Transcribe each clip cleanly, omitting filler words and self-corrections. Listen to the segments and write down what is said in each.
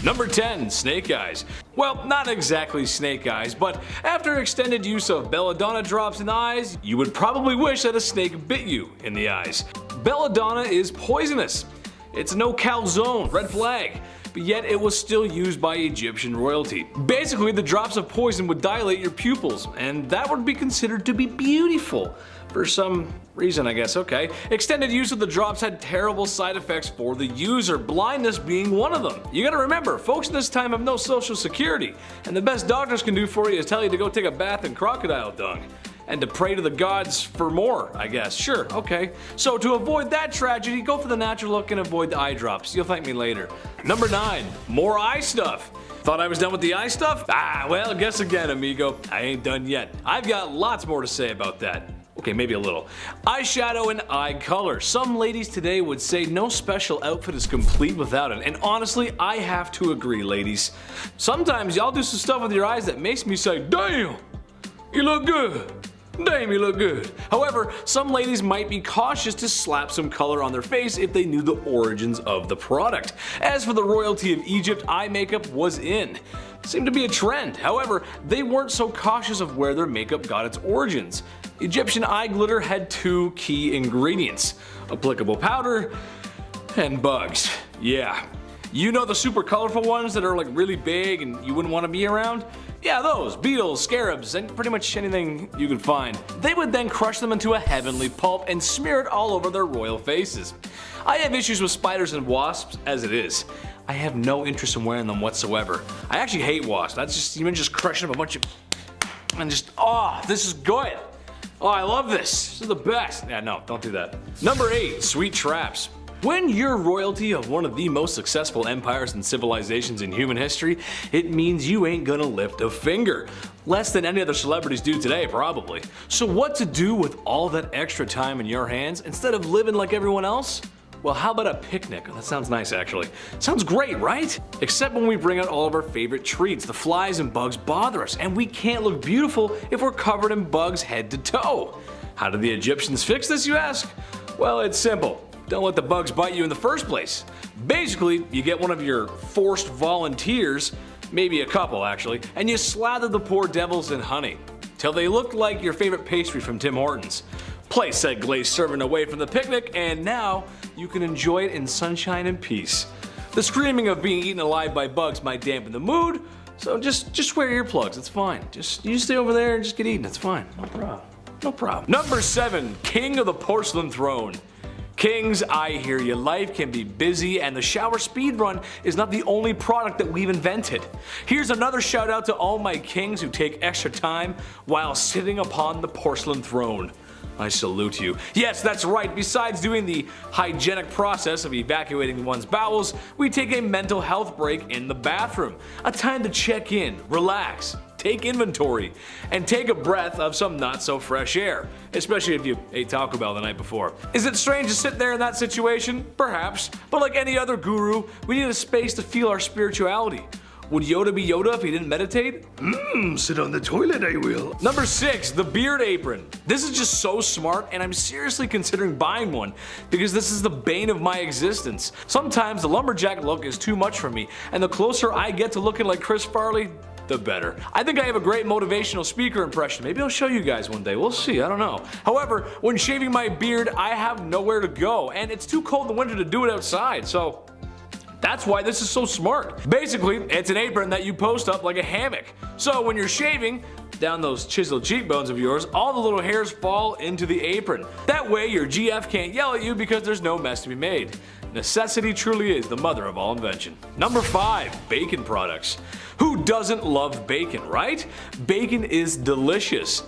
Number 10. Snake eyes. Well, not exactly snake eyes, but after extended use of belladonna drops in the eyes, you would probably wish that a snake bit you in the eyes. Belladonna is poisonous. It's a no calzone, red flag. But yet it was still used by Egyptian royalty. Basically, the drops of poison would dilate your pupils, and that would be considered to be beautiful. For some reason, I guess, okay. Extended use of the drops had terrible side effects for the user, blindness being one of them. You gotta remember, folks in this time have no social security, and the best doctors can do for you is tell you to go take a bath in crocodile dung. And to pray to the gods for more, I guess. Sure, okay. So to avoid that tragedy, go for the natural look and avoid the eye drops. You'll thank me later. Number 9. More eye stuff. Thought I was done with the eye stuff? Well, guess again, amigo. I ain't done yet. I've got lots more to say about that. Okay, maybe a little. Eyeshadow and eye color. Some ladies today would say no special outfit is complete without it, and honestly, I have to agree, ladies. Sometimes y'all do some stuff with your eyes that makes me say, damn, you look good. Damn, you look good. However, some ladies might be cautious to slap some color on their face if they knew the origins of the product. As for the royalty of Egypt, eye makeup was in. Seemed to be a trend. However, they weren't so cautious of where their makeup got its origins. Egyptian eye glitter had 2 key ingredients: applicable powder and bugs. Yeah. You know the super colorful ones that are like really big and you wouldn't want to be around? Yeah, those, beetles, scarabs, and pretty much anything you could find. They would then crush them into a heavenly pulp and smear it all over their royal faces. I have issues with spiders and wasps as it is. I have no interest in wearing them whatsoever. I actually hate wasps. That's just, even just crushing up a bunch of, and just, oh, this is good. Oh, I love this. This is the best. Yeah, no, don't do that. Number 8, sweet traps. When you're royalty of one of the most successful empires and civilizations in human history, it means you ain't gonna lift a finger. Less than any other celebrities do today, probably. So what to do with all that extra time in your hands instead of living like everyone else? Well, how about a picnic? That sounds nice, actually. Sounds great, right? Except when we bring out all of our favorite treats, the flies and bugs bother us, and we can't look beautiful if we're covered in bugs head to toe. How did the Egyptians fix this, you ask? Well, it's simple. Don't let the bugs bite you in the first place. Basically, you get one of your forced volunteers, maybe a couple actually, and you slather the poor devils in honey, till they look like your favorite pastry from Tim Hortons. Place said glazed serving away from the picnic, and now you can enjoy it in sunshine and peace. The screaming of being eaten alive by bugs might dampen the mood, so just wear earplugs, it's fine. You stay over there and just get eaten, it's fine, no problem. No problem. Number 7, King of the Porcelain Throne. Kings, I hear you. Life can be busy, and the shower speed run is not the only product that we've invented. Here's another shout out to all my kings who take extra time while sitting upon the porcelain throne. I salute you. Yes, that's right. Besides doing the hygienic process of evacuating one's bowels, we take a mental health break in the bathroom. A time to check in, relax, take inventory, and take a breath of some not so fresh air, especially if you ate Taco Bell the night before. Is it strange to sit there in that situation? Perhaps, but like any other guru, we need a space to feel our spirituality. Would Yoda be Yoda if he didn't meditate? Sit on the toilet, I will. Number 6, the beard apron. This is just so smart, and I'm seriously considering buying one because this is the bane of my existence. Sometimes the lumberjack look is too much for me, and the closer I get to looking like Chris Farley, the better. I think I have a great motivational speaker impression. Maybe I'll show you guys one day. We'll see. I don't know. However, when shaving my beard, I have nowhere to go, and it's too cold in the winter to do it outside, so that's why this is so smart. Basically, it's an apron that you post up like a hammock. So when you're shaving down those chiseled cheekbones of yours, all the little hairs fall into the apron. That way your GF can't yell at you because there's no mess to be made. Necessity truly is the mother of all invention. Number 5, bacon products. Who doesn't love bacon, right? Bacon is delicious.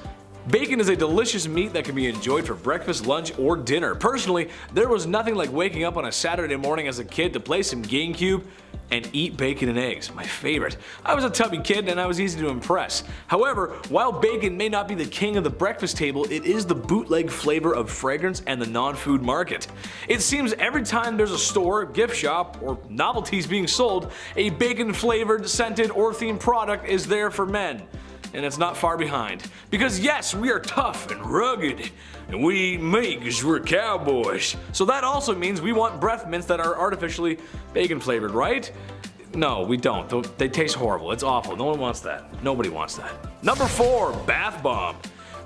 Bacon is a delicious meat that can be enjoyed for breakfast, lunch, or dinner. Personally, there was nothing like waking up on a Saturday morning as a kid to play some GameCube and eat bacon and eggs, my favorite. I was a tubby kid and I was easy to impress. However, while bacon may not be the king of the breakfast table, it is the bootleg flavor of fragrance and the non-food market. It seems every time there's a store, gift shop, or novelties being sold, a bacon-flavored, scented, or themed product is there for men. And it's not far behind. Because yes, we are tough and rugged, and we eat meat because we're cowboys. So that also means we want breath mints that are artificially bacon flavored, right? No, we don't. They taste horrible. It's awful. No one wants that. Nobody wants that. Number 4, bath bomb.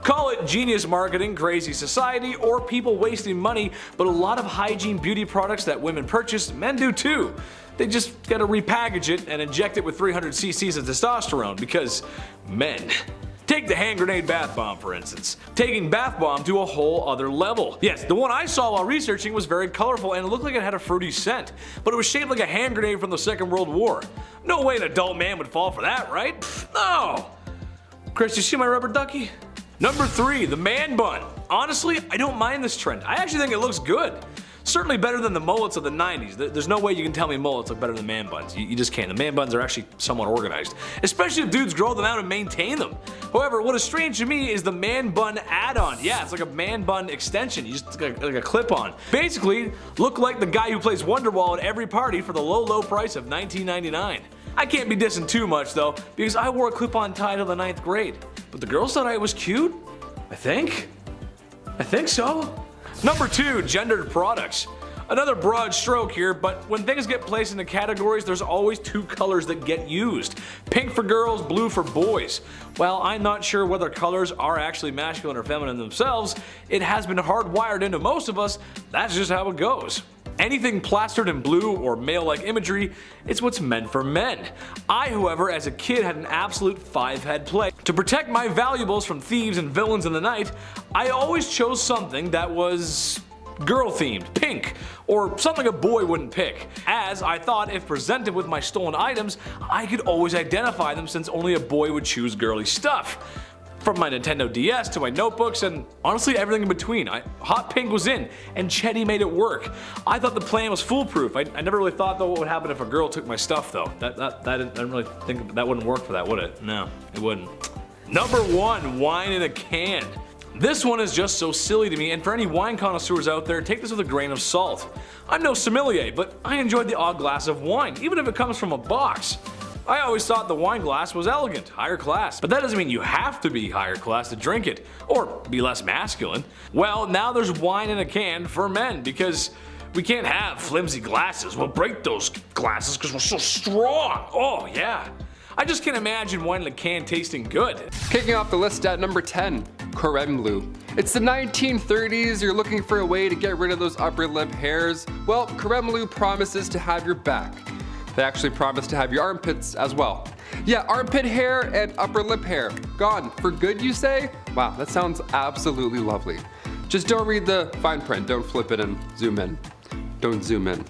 Call it genius marketing, crazy society, or people wasting money, but a lot of hygiene beauty products that women purchase, men do too. They just gotta repackage it and inject it with 300 cc's of testosterone because men. Take the hand grenade bath bomb for instance. Taking bath bomb to a whole other level. Yes, the one I saw while researching was very colorful and it looked like it had a fruity scent, but it was shaped like a hand grenade from the Second World War. No way an adult man would fall for that, right? Pfft, no! Chris, you see my rubber ducky? Number 3, the man bun. Honestly, I don't mind this trend. I actually think it looks good. Certainly better than the mullets of the 90s. There's no way you can tell me mullets look better than man buns. You just can't. The man buns are actually somewhat organized. Especially if dudes grow them out and maintain them. However, what is strange to me is the man bun add-on. Yeah, it's like a man bun extension. You just like a clip-on. Basically, look like the guy who plays Wonderwall at every party for the low price of $19.99. I can't be dissing too much though, because I wore a clip-on tie till the 9th grade. But the girls thought I was cute? I think so. Number 2, gendered products. Another broad stroke here, but when things get placed into categories, there's always 2 colors that get used. Pink for girls, blue for boys. While I'm not sure whether colors are actually masculine or feminine themselves, it has been hardwired into most of us, that's just how it goes. Anything plastered in blue or male-like imagery, it's what's meant for men. I, however, as a kid had an absolute 5-head play. To protect my valuables from thieves and villains in the night, I always chose something that was girl-themed, pink, or something a boy wouldn't pick, as I thought if presented with my stolen items, I could always identify them since only a boy would choose girly stuff. From my Nintendo DS to my notebooks and honestly everything in between. Hot pink was in, and Chetty made it work. I thought the plan was foolproof. I never really thought though what would happen if a girl took my stuff though. I didn't really think that wouldn't work for that, would it? No, it wouldn't. Number 1, wine in a can. This one is just so silly to me, and for any wine connoisseurs out there, take this with a grain of salt. I'm no sommelier, but I enjoyed the odd glass of wine, even if it comes from a box. I always thought the wine glass was elegant, higher class, but that doesn't mean you have to be higher class to drink it, or be less masculine. Well, now there's wine in a can for men, because we can't have flimsy glasses. We'll break those glasses because we're so strong. Oh yeah. I just can't imagine wine in a can tasting good. Kicking off the list at number 10, creme bleu. It's the 1930s, you're looking for a way to get rid of those upper lip hairs. Well, creme bleu promises to have your back. They actually promise to have your armpits as well. Yeah, armpit hair and upper lip hair. Gone. For good, you say? Wow, that sounds absolutely lovely. Just don't read the fine print. Don't flip it and zoom in. Don't zoom in.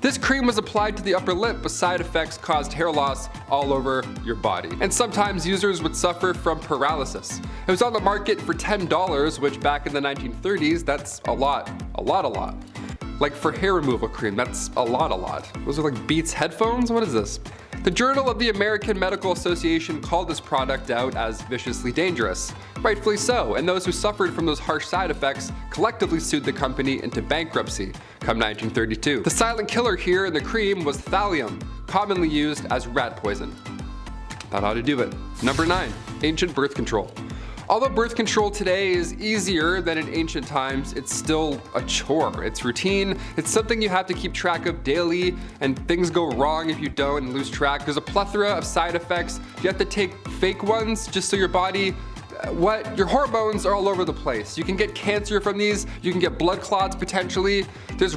This cream was applied to the upper lip, but side effects caused hair loss all over your body. And sometimes users would suffer from paralysis. It was on the market for $10, which back in the 1930s, that's a lot. Like for hair removal cream, that's a lot. Those are like Beats headphones? What is this? The Journal of the American Medical Association called this product out as viciously dangerous. Rightfully so, and those who suffered from those harsh side effects collectively sued the company into bankruptcy come 1932. The silent killer here in the cream was thallium, commonly used as rat poison. That ought to do it. Number 9, ancient birth control. Although birth control today is easier than in ancient times, it's still a chore. It's routine, it's something you have to keep track of daily, and things go wrong if you don't and lose track. There's a plethora of side effects. You have to take fake ones just so your body, your hormones are all over the place. You can get cancer from these, you can get blood clots potentially. There's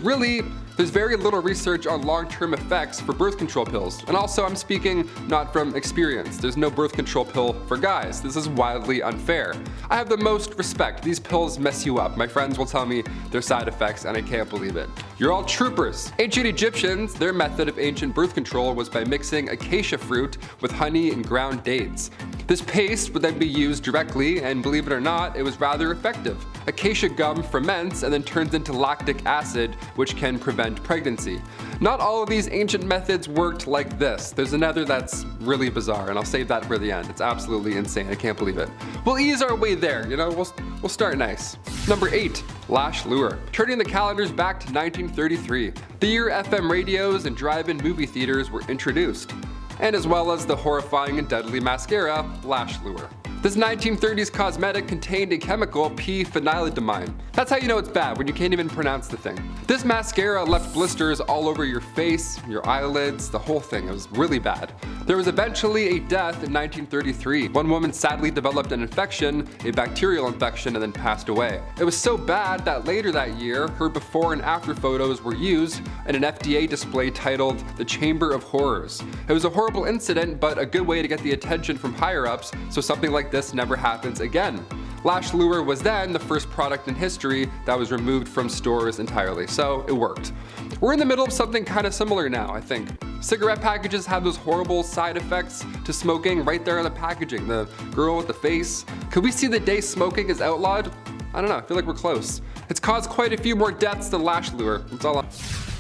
very little research on long-term effects for birth control pills. And also, I'm speaking not from experience. There's no birth control pill for guys. This is wildly unfair. I have the most respect. These pills mess you up. My friends will tell me their side effects and I can't believe it. You're all troopers. Ancient Egyptians, their method of ancient birth control was by mixing acacia fruit with honey and ground dates. This paste would then be used directly, and believe it or not, it was rather effective. Acacia gum ferments and then turns into lactic acid, which can prevent pregnancy. Not all of these ancient methods worked like this. There's another that's really bizarre, and I'll save that for the end. It's absolutely insane. I can't believe it. We'll ease our way there, you know, we'll start nice. Number 8, lash lure. Turning the calendars back to 1933, the year FM radios and drive-in movie theaters were introduced, and as well as the horrifying and deadly mascara, lash lure. This 1930s cosmetic contained a chemical p-phenyledamine. That's how you know it's bad, when you can't even pronounce the thing. This mascara left blisters all over your face, your eyelids, the whole thing. It was really bad. There was eventually a death in 1933. One woman sadly developed an infection, a bacterial infection, and then passed away. It was so bad that later that year, her before and after photos were used in an FDA display titled The Chamber of Horrors. It was a horrible incident, but a good way to get the attention from higher-ups so something like this never happens again. Lash Lure was then the first product in history that was removed from stores entirely, so it worked. We're in the middle of something kind of similar now, I think. Cigarette packages have those horrible side effects to smoking right there on the packaging. The girl with the face. Could we see the day smoking is outlawed? I don't know, I feel like we're close. It's caused quite a few more deaths than Lash Lure. That's all.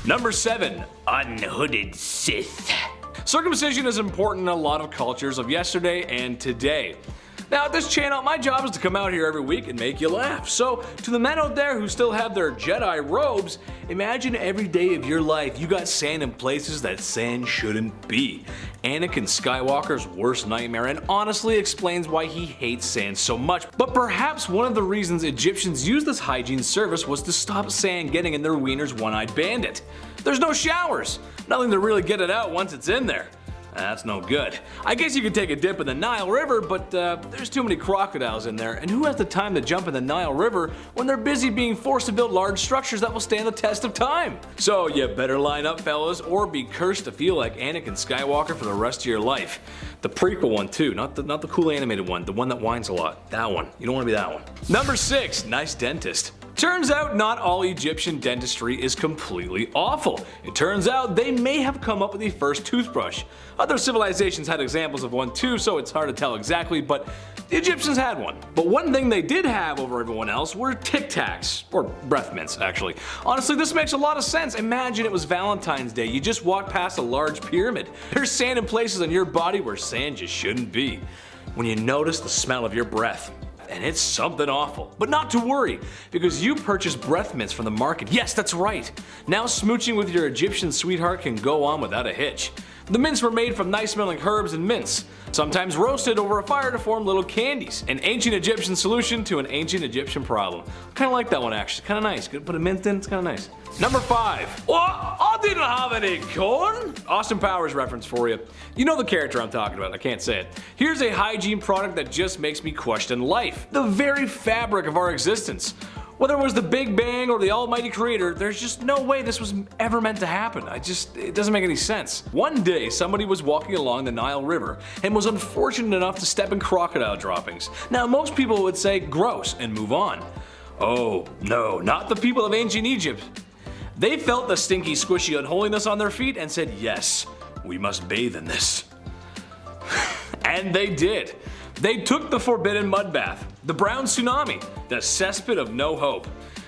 Number 7. Unhooded Sith. Circumcision is important in a lot of cultures of yesterday and today. Now at this channel, my job is to come out here every week and make you laugh. So to the men out there who still have their Jedi robes, imagine every day of your life you got sand in places that sand shouldn't be. Anakin Skywalker's worst nightmare, and honestly explains why he hates sand so much. But perhaps one of the reasons Egyptians used this hygiene service was to stop sand getting in their wiener's one-eyed bandit. There's no showers, nothing to really get it out once it's in there. That's no good. I guess you could take a dip in the Nile River, but there's too many crocodiles in there, and who has the time to jump in the Nile River when they're busy being forced to build large structures that will stand the test of time? So you better line up, fellas, or be cursed to feel like Anakin Skywalker for the rest of your life. The prequel one too, not the cool animated one, the one that whines a lot. That one. You don't want to be that one. Number 6. Nice dentist. Turns out not all Egyptian dentistry is completely awful. It turns out they may have come up with the first toothbrush. Other civilizations had examples of one too, so it's hard to tell exactly, but the Egyptians had one. But one thing they did have over everyone else were Tic Tacs, or breath mints actually. Honestly, this makes a lot of sense. Imagine it was Valentine's Day, you just walked past a large pyramid. There's sand in places on your body where sand just shouldn't be. When you notice the smell of your breath, and it's something awful. But not to worry, because you purchased breath mints from the market. Yes, that's right. Now smooching with your Egyptian sweetheart can go on without a hitch. The mints were made from nice smelling herbs and mints, sometimes roasted over a fire to form little candies. An ancient Egyptian solution to an ancient Egyptian problem. Kinda like that one actually, kinda nice. Gonna put a mint in, it's kinda nice. Number 5. What? I didn't have any corn! Austin Powers reference for you. You know the character I'm talking about, I can't say it. Here's a hygiene product that just makes me question life. The very fabric of our existence. Whether it was the Big Bang or the Almighty Creator, there's just no way this was ever meant to happen. It doesn't make any sense. One day, somebody was walking along the Nile River and was unfortunate enough to step in crocodile droppings. Now, most people would say gross and move on. Oh, no, not the people of ancient Egypt. They felt the stinky, squishy unholiness on their feet and said, yes, we must bathe in this. And they did. They took the forbidden mud bath, the brown tsunami, the cesspit of no hope.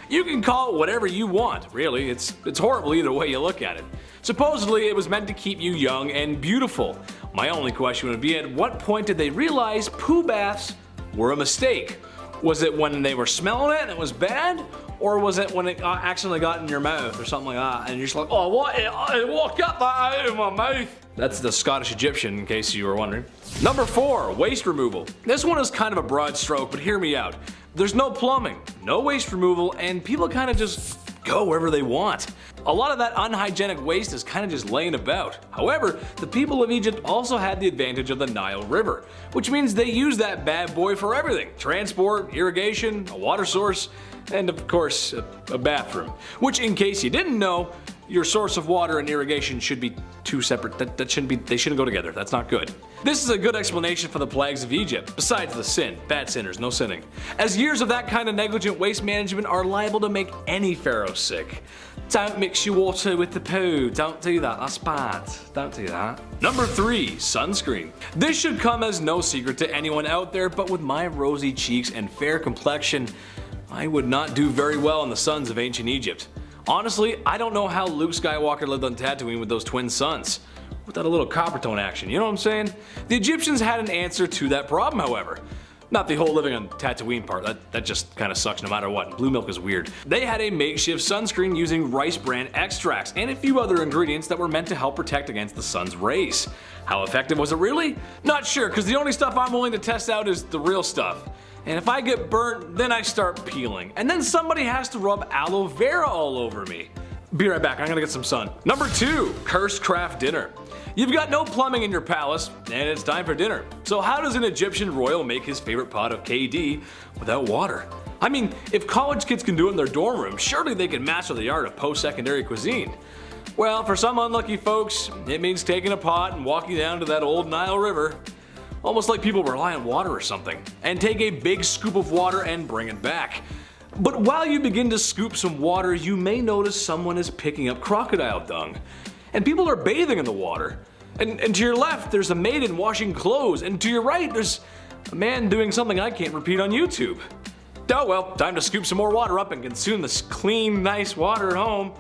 You can call it whatever you want, really. It's horrible either way you look at it. Supposedly it was meant to keep you young and beautiful. My only question would be, at what point did they realize poo baths were a mistake? Was it when they were smelling it and it was bad? Or was it when it accidentally got in your mouth or something like that and you're just like, oh what got that out of my mouth? That's the Scottish Egyptian, in case you were wondering. Number 4, waste removal. This one is kind of a broad stroke, but hear me out. There's no plumbing, no waste removal, and people kind of just go wherever they want. A lot of that unhygienic waste is kind of just laying about. However, the people of Egypt also had the advantage of the Nile River, which means they use that bad boy for everything. Transport, irrigation, a water source, and of course, a bathroom. Which, in case you didn't know, your source of water and irrigation should be two separate, they shouldn't go together, that's not good. This is a good explanation for the plagues of Egypt, besides the sin, bad sinners, no sinning. As years of that kind of negligent waste management are liable to make any pharaoh sick. Don't mix your water with the poo, don't do that, that's bad, don't do that. Number 3, sunscreen. This should come as no secret to anyone out there, but with my rosy cheeks and fair complexion, I would not do very well in the suns of ancient Egypt. Honestly, I don't know how Luke Skywalker lived on Tatooine with those twin suns. Without a little copper tone action, you know what I'm saying? The Egyptians had an answer to that problem, however. Not the whole living on Tatooine part, that just kinda sucks no matter what. Blue milk is weird. They had a makeshift sunscreen using rice bran extracts and a few other ingredients that were meant to help protect against the sun's rays. How effective was it really? Not sure, because the only stuff I'm willing to test out is the real stuff. And if I get burnt, then I start peeling. And then somebody has to rub aloe vera all over me. Be right back, I'm gonna get some sun. Number 2, cursed craft dinner. You've got no plumbing in your palace, and it's time for dinner. So how does an Egyptian royal make his favorite pot of KD without water? I mean, if college kids can do it in their dorm room, surely they can master the art of post-secondary cuisine. Well, for some unlucky folks, it means taking a pot and walking down to that old Nile River, almost like people rely on water or something, and take a big scoop of water and bring it back. But while you begin to scoop some water, you may notice someone is picking up crocodile dung. And people are bathing in the water. And to your left, there's a maiden washing clothes, and to your right, there's a man doing something I can't repeat on YouTube. Oh well, time to scoop some more water up and consume this clean, nice water at home.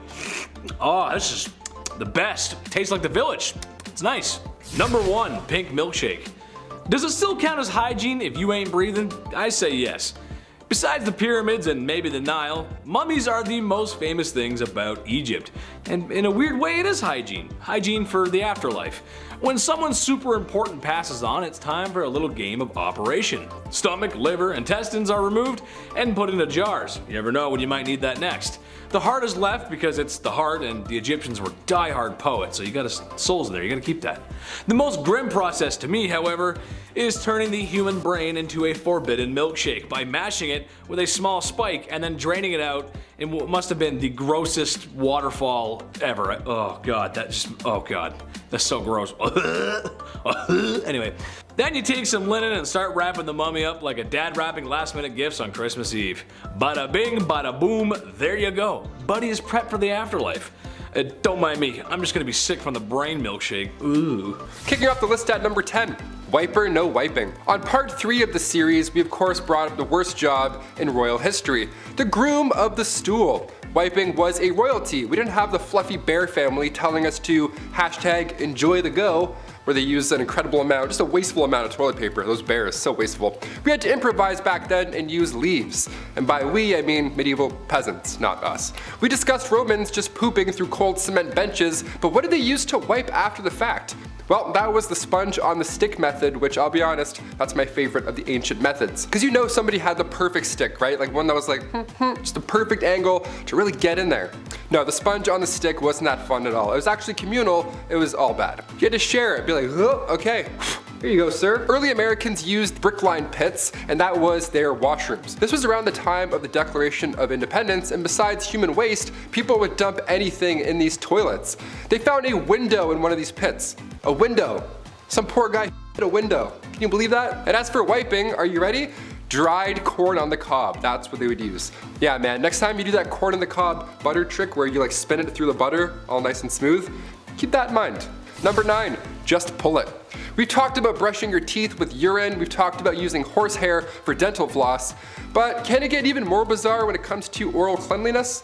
Oh, this is the best. Tastes like the village. It's nice. Number 1, pink milkshake. Does it still count as hygiene if you ain't breathing? I say yes. Besides the pyramids and maybe the Nile, mummies are the most famous things about Egypt. And in a weird way, it is hygiene. Hygiene for the afterlife. When someone super important passes on, it's time for a little game of operation. Stomach, liver, intestines are removed and put into jars. You never know when you might need that next. The heart is left because it's the heart, and the Egyptians were die-hard poets, so you got souls in there, you gotta keep that. The most grim process to me, however, is turning the human brain into a forbidden milkshake by mashing it with a small spike and then draining it out in what must have been the grossest waterfall ever. Oh god, that's so gross. Anyway, then you take some linen and start wrapping the mummy up like a dad wrapping last minute gifts on Christmas Eve. Bada bing, bada boom, there you go. Buddy is prepped for the afterlife. Don't mind me, I'm just gonna be sick from the brain milkshake. Ooh. Kicking off the list at number 10. Wiper no wiping. On part 3 of the series, we of course brought up the worst job in royal history, the groom of the stool. Wiping was a royalty. We didn't have the fluffy bear family telling us to hashtag enjoy the go, where they used an incredible amount, just a wasteful amount of toilet paper. Those bears, so wasteful. We had to improvise back then and use leaves. And by we, I mean medieval peasants, not us. We discussed Romans just pooping through cold cement benches, but what did they use to wipe after the fact? Well, that was the sponge on the stick method, which I'll be honest, that's my favorite of the ancient methods. Because you know somebody had the perfect stick, right? Like one that was like, just the perfect angle to really get in there. No, the sponge on the stick wasn't that fun at all. It was actually communal, it was all bad. You had to share it, be like, oh, okay. Here you go, sir. Early Americans used brick-lined pits, and that was their washrooms. This was around the time of the Declaration of Independence, and besides human waste, people would dump anything in these toilets. They found a window in one of these pits. A window. Some poor guy hit a window. Can you believe that? And as for wiping, are you ready? Dried corn on the cob. That's what they would use. Yeah, man, next time you do that corn on the cob butter trick where you like spin it through the butter, all nice and smooth, keep that in mind. Number 9, just pull it. We've talked about brushing your teeth with urine, we've talked about using horsehair for dental floss, but can it get even more bizarre when it comes to oral cleanliness?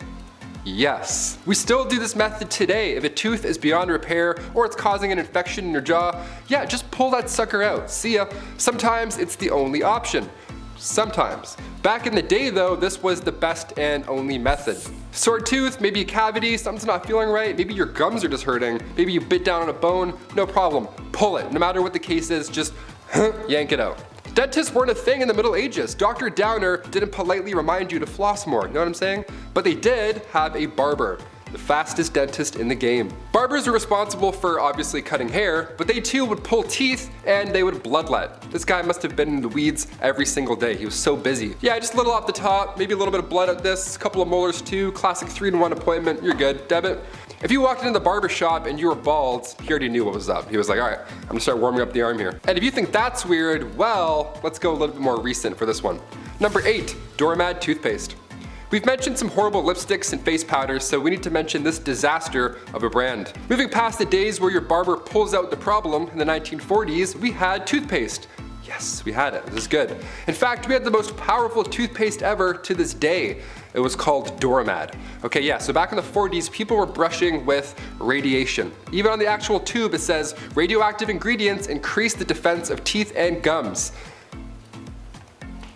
Yes. We still do this method today. If a tooth is beyond repair or it's causing an infection in your jaw, yeah, just pull that sucker out. See ya. Sometimes it's the only option. Sometimes. Back in the day though, this was the best and only method. Sore tooth, maybe a cavity, something's not feeling right, maybe your gums are just hurting, maybe you bit down on a bone, no problem. Pull it. No matter what the case is, just yank it out. Dentists weren't a thing in the Middle Ages. Dr. Downer didn't politely remind you to floss more, you know what I'm saying? But they did have a barber, the fastest dentist in the game. Barbers are responsible for obviously cutting hair, but they too would pull teeth and they would bloodlet. This guy must have been in the weeds every single day. He was so busy. Yeah, just a little off the top, maybe a little bit of blood at this, a couple of molars too, classic 3-in-1 appointment, you're good, debit. If you walked into the barber shop and you were bald, he already knew what was up. He was like, all right, I'm gonna start warming up the arm here. And if you think that's weird, well, let's go a little bit more recent for this one. Number 8, doormat toothpaste. We've mentioned some horrible lipsticks and face powders, so we need to mention this disaster of a brand. Moving past the days where your barber pulls out the problem in the 1940s, we had toothpaste. Yes, we had it. This is good. In fact, we had the most powerful toothpaste ever to this day. It was called Doormat. Okay, yeah, so back in the 40s, people were brushing with radiation. Even on the actual tube, it says, radioactive ingredients increase the defense of teeth and gums.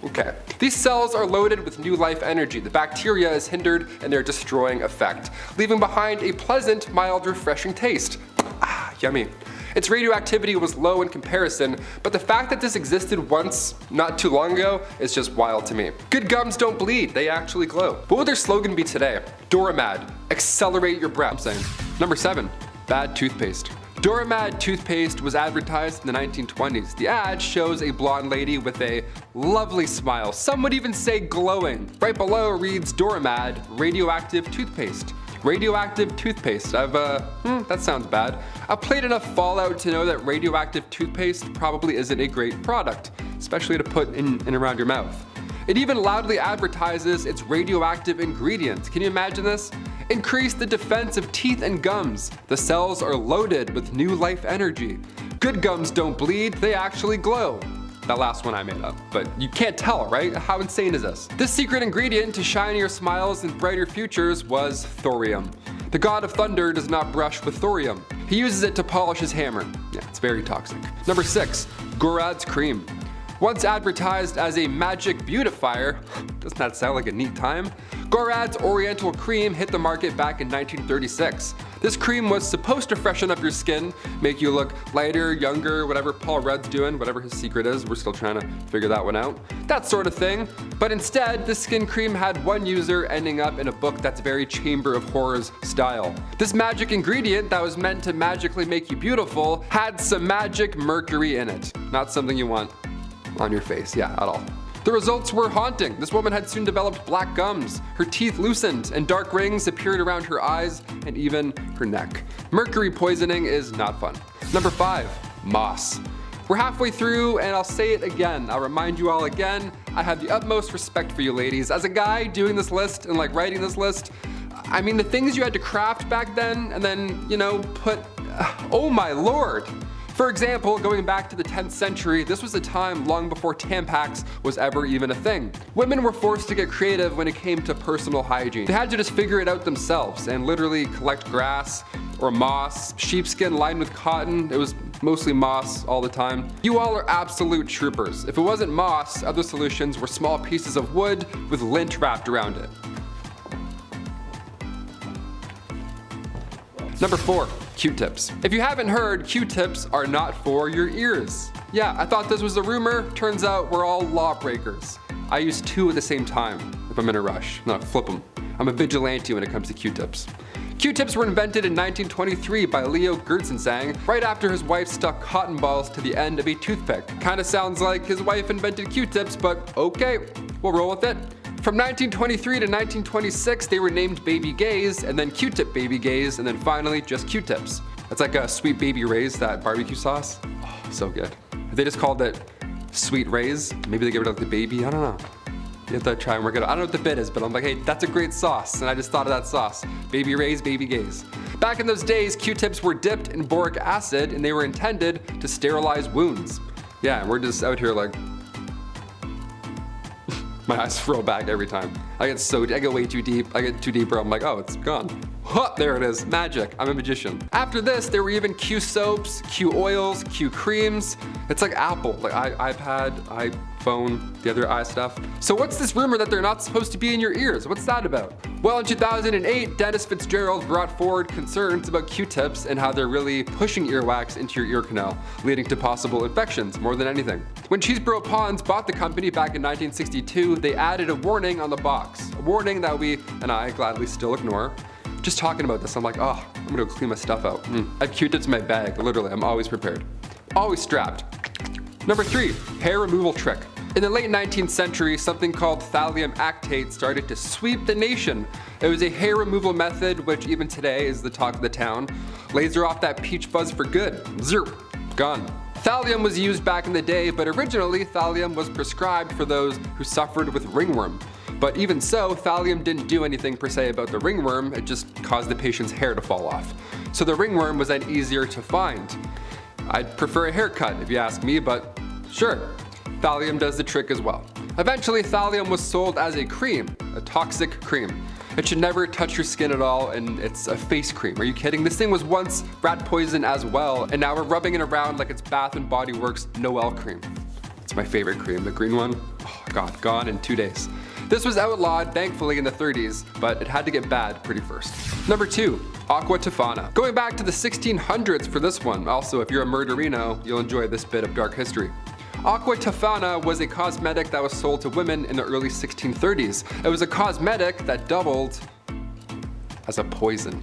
Okay. These cells are loaded with new life energy. The bacteria is hindered in their destroying effect, leaving behind a pleasant, mild, refreshing taste. Ah, yummy. Its radioactivity was low in comparison, but the fact that this existed once not too long ago is just wild to me. Good gums don't bleed, they actually glow. What would their slogan be today? Doramad, accelerate your breath. I'm saying. Number 7, bad toothpaste. Doramad toothpaste was advertised in the 1920s. The ad shows a blonde lady with a lovely smile. Some would even say glowing. Right below reads Doramad, radioactive toothpaste. Radioactive toothpaste. That sounds bad. I've played enough Fallout to know that radioactive toothpaste probably isn't a great product, especially to put in and around your mouth. It even loudly advertises its radioactive ingredients. Can you imagine this? Increase the defense of teeth and gums. The cells are loaded with new life energy. Good gums don't bleed, they actually glow. That last one I made up, but you can't tell, right? How insane is this? This secret ingredient to shinier smiles and brighter futures was thorium. The god of thunder does not brush with thorium. He uses it to polish his hammer. Yeah, it's very toxic. Number 6, Gorad's cream. Once advertised as a magic beautifier, doesn't that sound like a neat time? Gorad's Oriental Cream hit the market back in 1936. This cream was supposed to freshen up your skin, make you look lighter, younger, whatever Paul Rudd's doing, whatever his secret is, we're still trying to figure that one out. That sort of thing. But instead, this skin cream had one user ending up in a book that's very Chamber of Horrors style. This magic ingredient that was meant to magically make you beautiful had some magic mercury in it. Not something you want on your face, yeah, at all. The results were haunting. This woman had soon developed black gums, her teeth loosened, and dark rings appeared around her eyes and even her neck. Mercury poisoning is not fun. Number 5, moss. We're halfway through, and I'll say it again. I'll remind you all again, I have the utmost respect for you ladies. As a guy doing this list and writing this list, I mean the things you had to craft back then and then, put, oh my lord. For example, going back to the 10th century, this was a time long before Tampax was ever even a thing. Women were forced to get creative when it came to personal hygiene. They had to just figure it out themselves and literally collect grass or moss, sheepskin lined with cotton. It was mostly moss all the time. You all are absolute troopers. If it wasn't moss, other solutions were small pieces of wood with lint wrapped around it. Number 4, Q-tips. If you haven't heard, Q-tips are not for your ears. Yeah, I thought this was a rumor. Turns out we're all lawbreakers. I use 2 at the same time if I'm in a rush. No, flip them. I'm a vigilante when it comes to Q-tips. Q-tips were invented in 1923 by Leo Gertzensang right after his wife stuck cotton balls to the end of a toothpick. Kinda sounds like his wife invented Q-tips, but okay, we'll roll with it. From 1923 to 1926, they were named Baby Gays, and then Q-tip Baby Gays, and then finally just Q-tips. That's like a Sweet Baby Ray's, that barbecue sauce. Oh, so good. If they just called it Sweet Ray's, maybe they get rid of the baby, I don't know. You have to try and work it out. I don't know what the bit is, but I'm like, hey, that's a great sauce, and I just thought of that sauce. Baby Ray's, Baby Gays. Back in those days, Q-tips were dipped in boric acid, and they were intended to sterilize wounds. Yeah, and we're just out here like, my eyes roll back every time. I get way too deep. I get too deep where I'm like, oh, it's gone. Huh, there it is, magic, I'm a magician. After this, there were even Q soaps, Q oils, Q creams. It's like Apple, like iPad, iPhone, the other i stuff. So what's this rumor that they're not supposed to be in your ears? What's that about? Well, in 2008, Dennis Fitzgerald brought forward concerns about Q-tips and how they're really pushing earwax into your ear canal, leading to possible infections more than anything. When Cheeseboro Ponds bought the company back in 1962, they added a warning on the box. A warning that we and I gladly still ignore. Just talking about this, I'm like, oh, I'm gonna go clean my stuff out. I have Q-tips in my bag, literally, I'm always prepared. Always strapped. Number 3, hair removal trick. In the late 19th century, something called thallium actate started to sweep the nation. It was a hair removal method which even today is the talk of the town. Laser off that peach fuzz for good. Zero. Gone. Thallium was used back in the day, but originally thallium was prescribed for those who suffered with ringworm. But even so, thallium didn't do anything per se about the ringworm, it just caused the patient's hair to fall off. So the ringworm was then easier to find. I'd prefer a haircut if you ask me, but sure, thallium does the trick as well. Eventually, thallium was sold as a cream, a toxic cream. It should never touch your skin at all, and it's a face cream. Are you kidding? This thing was once rat poison as well, and now we're rubbing it around like it's Bath & Body Works Noel cream. It's my favorite cream, the green one. Oh, God, gone in 2 days. This was outlawed, thankfully, in the 30s, but it had to get bad pretty first. Number 2, Aqua Tofana. Going back to the 1600s for this one. Also, if you're a murderino, you'll enjoy this bit of dark history. Aqua Tofana was a cosmetic that was sold to women in the early 1630s. It was a cosmetic that doubled as a poison.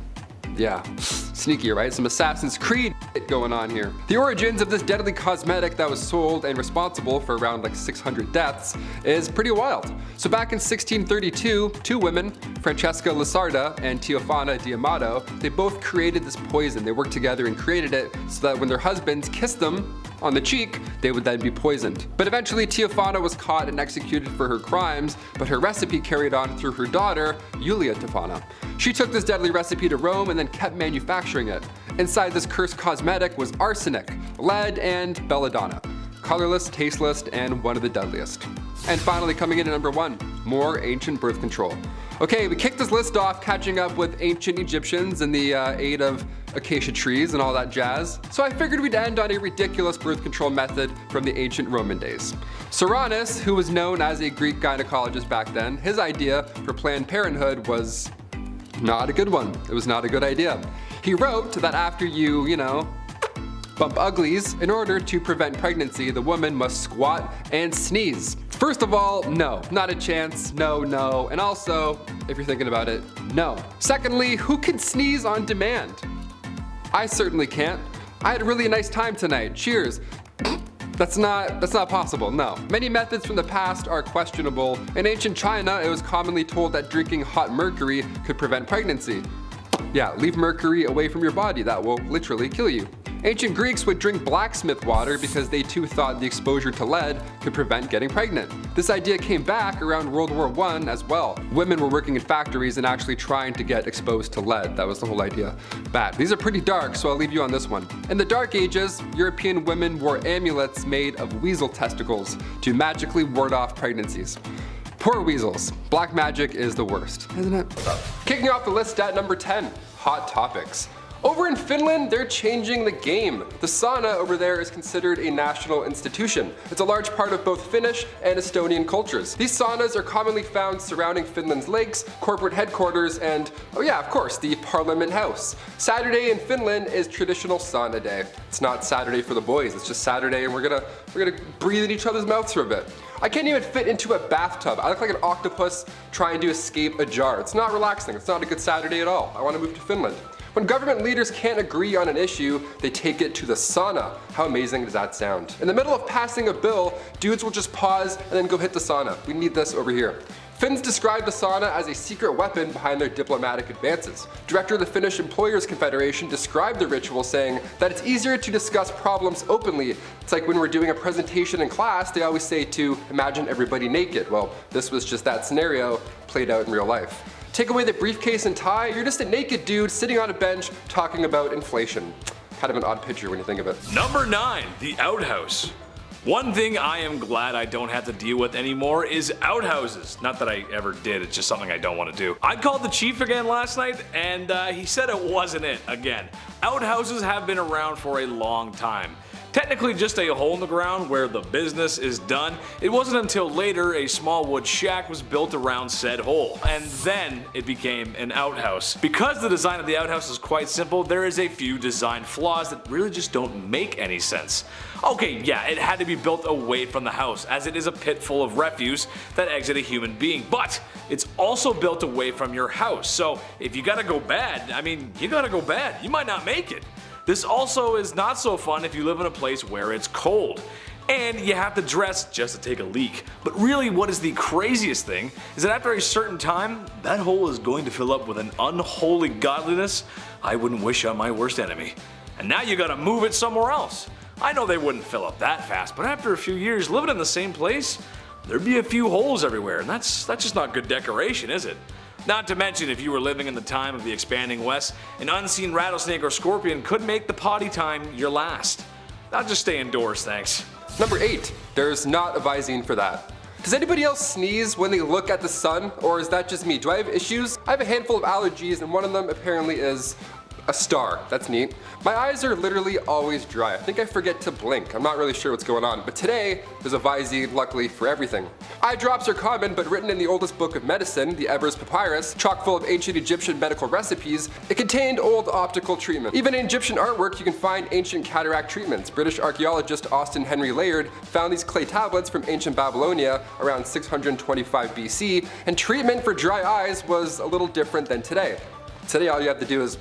Yeah, sneaky, right? Some Assassin's Creed going on here. The origins of this deadly cosmetic that was sold and responsible for around like 600 deaths is pretty wild. So back in 1632, two women, Francesca Lasarda and Teofana D'Amato, they both created this poison. They worked together and created it so that when their husbands kissed them on the cheek, they would then be poisoned. But eventually Teofana was caught and executed for her crimes, but her recipe carried on through her daughter, Julia Tofana. She took this deadly recipe to Rome and then kept manufacturing it. Inside this cursed cosmetic was arsenic, lead, and belladonna. Colorless, tasteless, and one of the deadliest. And finally, coming in at number 1, more ancient birth control. Okay, we kicked this list off catching up with ancient Egyptians in the aid of acacia trees and all that jazz. So I figured we'd end on a ridiculous birth control method from the ancient Roman days. Cyrannus, who was known as a Greek gynecologist back then, his idea for Planned Parenthood was not a good one. It was not a good idea. He wrote that after you bump uglies, in order to prevent pregnancy, the woman must squat and sneeze. First of all, no, not a chance, no, and also, if you're thinking about it, no. Secondly, who can sneeze on demand? I certainly can't. I had a really nice time tonight, cheers. That's not possible, no. Many methods from the past are questionable. In ancient China, it was commonly told that drinking hot mercury could prevent pregnancy. Yeah, leave mercury away from your body, that will literally kill you. Ancient Greeks would drink blacksmith water because they too thought the exposure to lead could prevent getting pregnant. This idea came back around World War I as well. Women were working in factories and actually trying to get exposed to lead. That was the whole idea. Bad. These are pretty dark, so I'll leave you on this one. In the Dark Ages, European women wore amulets made of weasel testicles to magically ward off pregnancies. Poor weasels. Black magic is the worst, isn't it? Kicking off the list at number 10, hot topics. Over in Finland, they're changing the game. The sauna over there is considered a national institution. It's a large part of both Finnish and Estonian cultures. These saunas are commonly found surrounding Finland's lakes, corporate headquarters, and, oh yeah, of course, the Parliament House. Saturday in Finland is traditional sauna day. It's not Saturday for the boys, it's just Saturday and we're gonna breathe in each other's mouths for a bit. I can't even fit into a bathtub. I look like an octopus trying to escape a jar. It's not relaxing, it's not a good Saturday at all. I wanna move to Finland. When government leaders can't agree on an issue, they take it to the sauna. How amazing does that sound? In the middle of passing a bill, dudes will just pause and then go hit the sauna. We need this over here. Finns describe the sauna as a secret weapon behind their diplomatic advances. Director of the Finnish Employers Confederation described the ritual saying that it's easier to discuss problems openly. It's like when we're doing a presentation in class, they always say to imagine everybody naked. Well, this was just that scenario played out in real life. Take away the briefcase and tie, you're just a naked dude sitting on a bench talking about inflation. Kind of an odd picture when you think of it. Number 9, the outhouse. One thing I am glad I don't have to deal with anymore is outhouses. Not that I ever did, it's just something I don't want to do. I called the chief again last night and he said it wasn't it again. Outhouses have been around for a long time. Technically just a hole in the ground where the business is done. It wasn't until later a small wood shack was built around said hole, and then it became an outhouse. Because the design of the outhouse is quite simple, there is a few design flaws that really just don't make any sense. Okay, yeah, it had to be built away from the house, as it is a pit full of refuse that exit a human being, but it's also built away from your house, so if you gotta go bad, I mean, you gotta go bad. You might not make it. This also is not so fun if you live in a place where it's cold, and you have to dress just to take a leak. But really what is the craziest thing is that after a certain time, that hole is going to fill up with an unholy godliness I wouldn't wish on my worst enemy. And now you gotta move it somewhere else. I know they wouldn't fill up that fast, but after a few years living in the same place, there'd be a few holes everywhere, and that's just not good decoration, is it? Not to mention, if you were living in the time of the expanding West, an unseen rattlesnake or scorpion could make the potty time your last. I'll just stay indoors, thanks. Number 8, there's not a Visine for that. Does anybody else sneeze when they look at the sun, or is that just me? Do I have issues? I have a handful of allergies and one of them apparently is A star, that's neat. My eyes are literally always dry. I think I forget to blink. I'm not really sure what's going on, but today there's a Visine, luckily, for everything. Eye drops are common, but written in the oldest book of medicine, the Ebers Papyrus, chock full of ancient Egyptian medical recipes, it contained old optical treatment. Even in Egyptian artwork, you can find ancient cataract treatments. British archaeologist Austin Henry Layard found these clay tablets from ancient Babylonia around 625 BC, and treatment for dry eyes was a little different than today. Today all you have to do is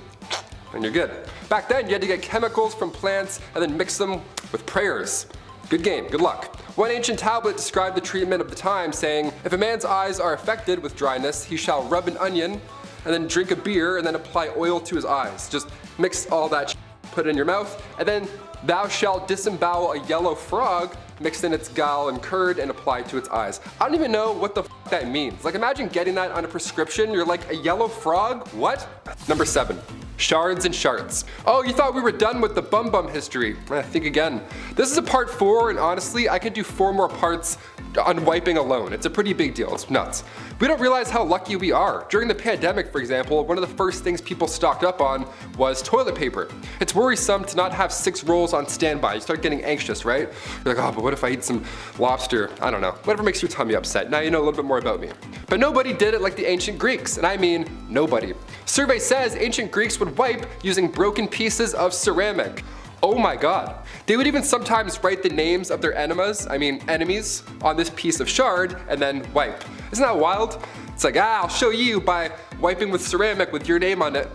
and you're good. Back then, you had to get chemicals from plants and then mix them with prayers. Good game, good luck. One ancient tablet described the treatment of the time, saying, if a man's eyes are affected with dryness, he shall rub an onion and then drink a beer and then apply oil to his eyes. Just mix all that put it in your mouth, and then thou shalt disembowel a yellow frog mixed in its gall and curd and applied to its eyes. I don't even know what the that means. Like, imagine getting that on a prescription. You're like, a yellow frog? What? Number 7. Shards and shards. Oh, you thought we were done with the Bum Bum history. Think again. This is a part 4, and honestly, I could do 4 more parts on wiping alone. It's a pretty big deal. It's nuts. We don't realize how lucky we are. During the pandemic, for example, one of the first things people stocked up on was toilet paper. It's worrisome to not have 6 rolls on standby. You start getting anxious, right? You're like, oh, but what if I eat some lobster? I don't know. Whatever makes your tummy upset. Now you know a little bit more about me. But nobody did it like the ancient Greeks, and I mean nobody. Survey says ancient Greeks would wipe using broken pieces of ceramic. Oh my god. They would even sometimes write the names of their enemies on this piece of shard and then wipe. Isn't that wild? It's like, I'll show you by wiping with ceramic with your name on it.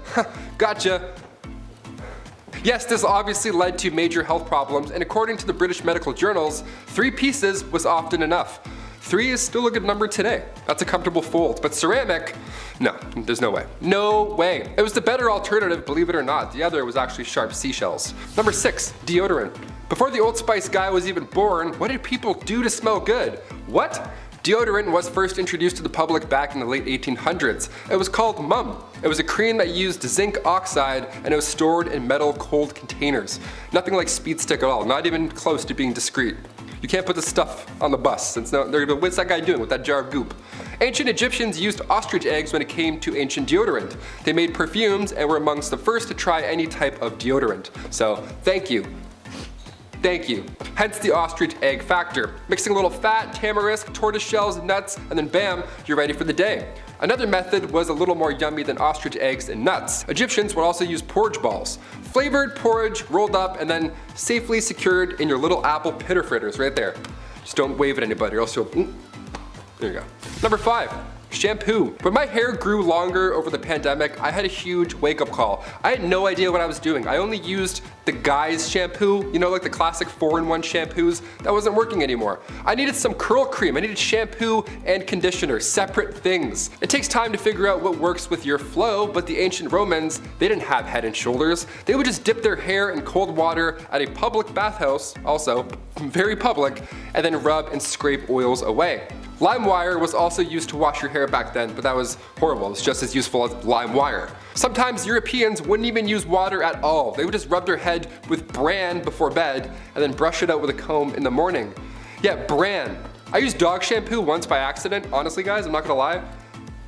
Gotcha. Yes, this obviously led to major health problems, and according to the British medical journals, 3 pieces was often enough. 3 is still a good number today. That's a comfortable fold, but ceramic, no, there's no way. No way. It was the better alternative, believe it or not. The other was actually sharp seashells. Number 6, deodorant. Before the Old Spice guy was even born, what did people do to smell good? What? Deodorant was first introduced to the public back in the late 1800s. It was called Mum. It was a cream that used zinc oxide, and it was stored in metal cold containers. Nothing like Speed Stick at all, not even close to being discreet. You can't put this stuff on the bus. They're gonna go, what's that guy doing with that jar of goop? Ancient Egyptians used ostrich eggs when it came to ancient deodorant. They made perfumes and were amongst the first to try any type of deodorant. So, thank you. Thank you. Hence the ostrich egg factor. Mixing a little fat, tamarisk, tortoise shells, nuts, and then bam, you're ready for the day. Another method was a little more yummy than ostrich eggs and nuts. Egyptians would also use porridge balls. Flavored porridge rolled up and then safely secured in your little apple pitter fritters right there. Just don't wave at anybody or else you'll, there you go. Number 5. Shampoo. When my hair grew longer over the pandemic, I had a huge wake-up call. I had no idea what I was doing. I only used the Guy's shampoo, you know, like the classic 4-in-1 shampoos. That wasn't working anymore. I needed some curl cream. I needed shampoo and conditioner, separate things. It takes time to figure out what works with your flow, but the ancient Romans, they didn't have Head and Shoulders. They would just dip their hair in cold water at a public bathhouse, also very public, and then rub and scrape oils away. Lime wire was also used to wash your hair back then, but that was horrible. It's just as useful as lime wire. Sometimes Europeans wouldn't even use water at all. They would just rub their head with bran before bed and then brush it out with a comb in the morning. Yeah, bran. I used dog shampoo once by accident. Honestly, guys, I'm not gonna lie.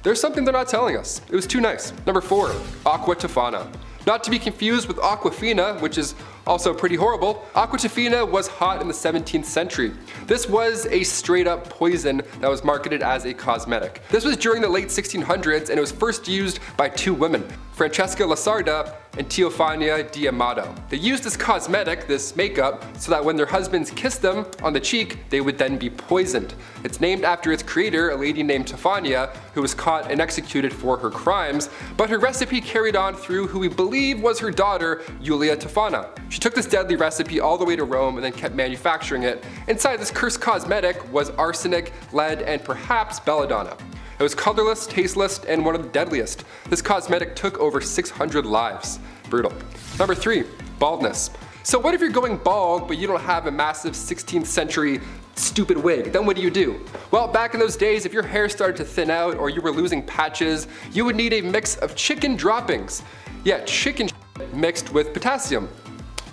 There's something they're not telling us. It was too nice. Number 4, aqua tofana. Not to be confused with Aquafina, which is also pretty horrible. Aqua tofana was hot in the 17th century. This was a straight up poison that was marketed as a cosmetic. This was during the late 1600s and it was first used by 2 women, Francesca Lasarda and Teofania di Amato. They used this cosmetic, this makeup, so that when their husbands kissed them on the cheek, they would then be poisoned. It's named after its creator, a lady named Tofania, who was caught and executed for her crimes, but her recipe carried on through who we believe was her daughter, Julia Tofana. She took this deadly recipe all the way to Rome and then kept manufacturing it. Inside this cursed cosmetic was arsenic, lead, and perhaps belladonna. It was colorless, tasteless, and one of the deadliest. This cosmetic took over 600 lives. Brutal. Number 3, baldness. So what if you're going bald, but you don't have a massive 16th century stupid wig? Then what do? Well, back in those days, if your hair started to thin out or you were losing patches, you would need a mix of chicken droppings. Yeah, chicken mixed with potassium.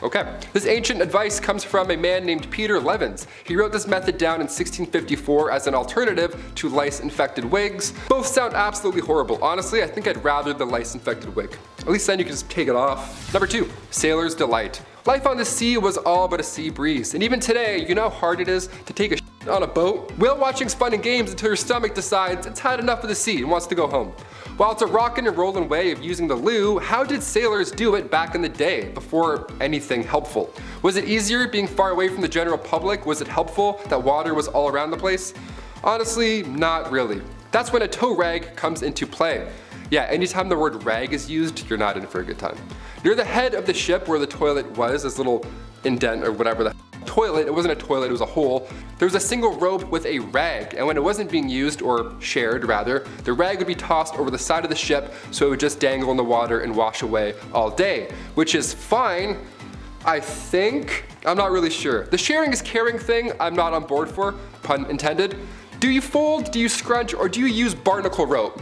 Okay. This ancient advice comes from a man named Peter Levens. He wrote this method down in 1654 as an alternative to lice-infected wigs. Both sound absolutely horrible. Honestly, I think I'd rather the lice-infected wig. At least then you can just take it off. Number 2, sailor's delight. Life on the sea was all but a sea breeze, and even today, you know how hard it is to take a shit on a boat? Whale watching's fun and games until your stomach decides it's had enough of the sea and wants to go home. While it's a rockin' and rollin' way of using the loo, how did sailors do it back in the day, before anything helpful? Was it easier being far away from the general public? Was it helpful that water was all around the place? Honestly, not really. That's when a tow rag comes into play. Yeah, anytime the word rag is used, you're not in for a good time. Near the head of the ship where the toilet was, this little indent or whatever the toilet, it wasn't a toilet, it was a hole, there was a single rope with a rag, and when it wasn't being used, or shared rather, the rag would be tossed over the side of the ship so it would just dangle in the water and wash away all day, which is fine, I think. I'm not really sure. The sharing is caring thing, I'm not on board for, pun intended. Do you fold, do you scrunch, or do you use barnacle rope?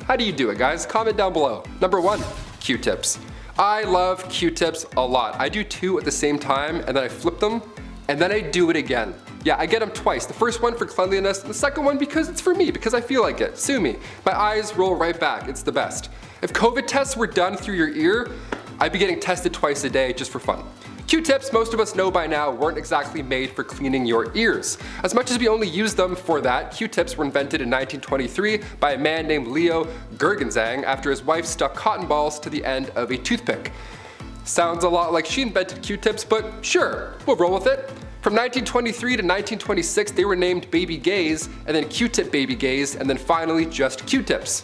How do you do it, guys? Comment down below. Number 1, Q-tips. I love Q-tips a lot. I do 2 at the same time, and then I flip them, and then I do it again. Yeah, I get them twice. The first one for cleanliness, and the second one because it's for me, because I feel like it. Sue me. My eyes roll right back. It's the best. If COVID tests were done through your ear, I'd be getting tested twice a day just for fun. Q-tips, most of us know by now, weren't exactly made for cleaning your ears. As much as we only use them for that, Q-tips were invented in 1923 by a man named Leo Gergenzang after his wife stuck cotton balls to the end of a toothpick. Sounds a lot like she invented Q-tips, but sure, we'll roll with it. From 1923 to 1926, they were named Baby Gays, and then Q-tip Baby Gays, and then finally just Q-tips.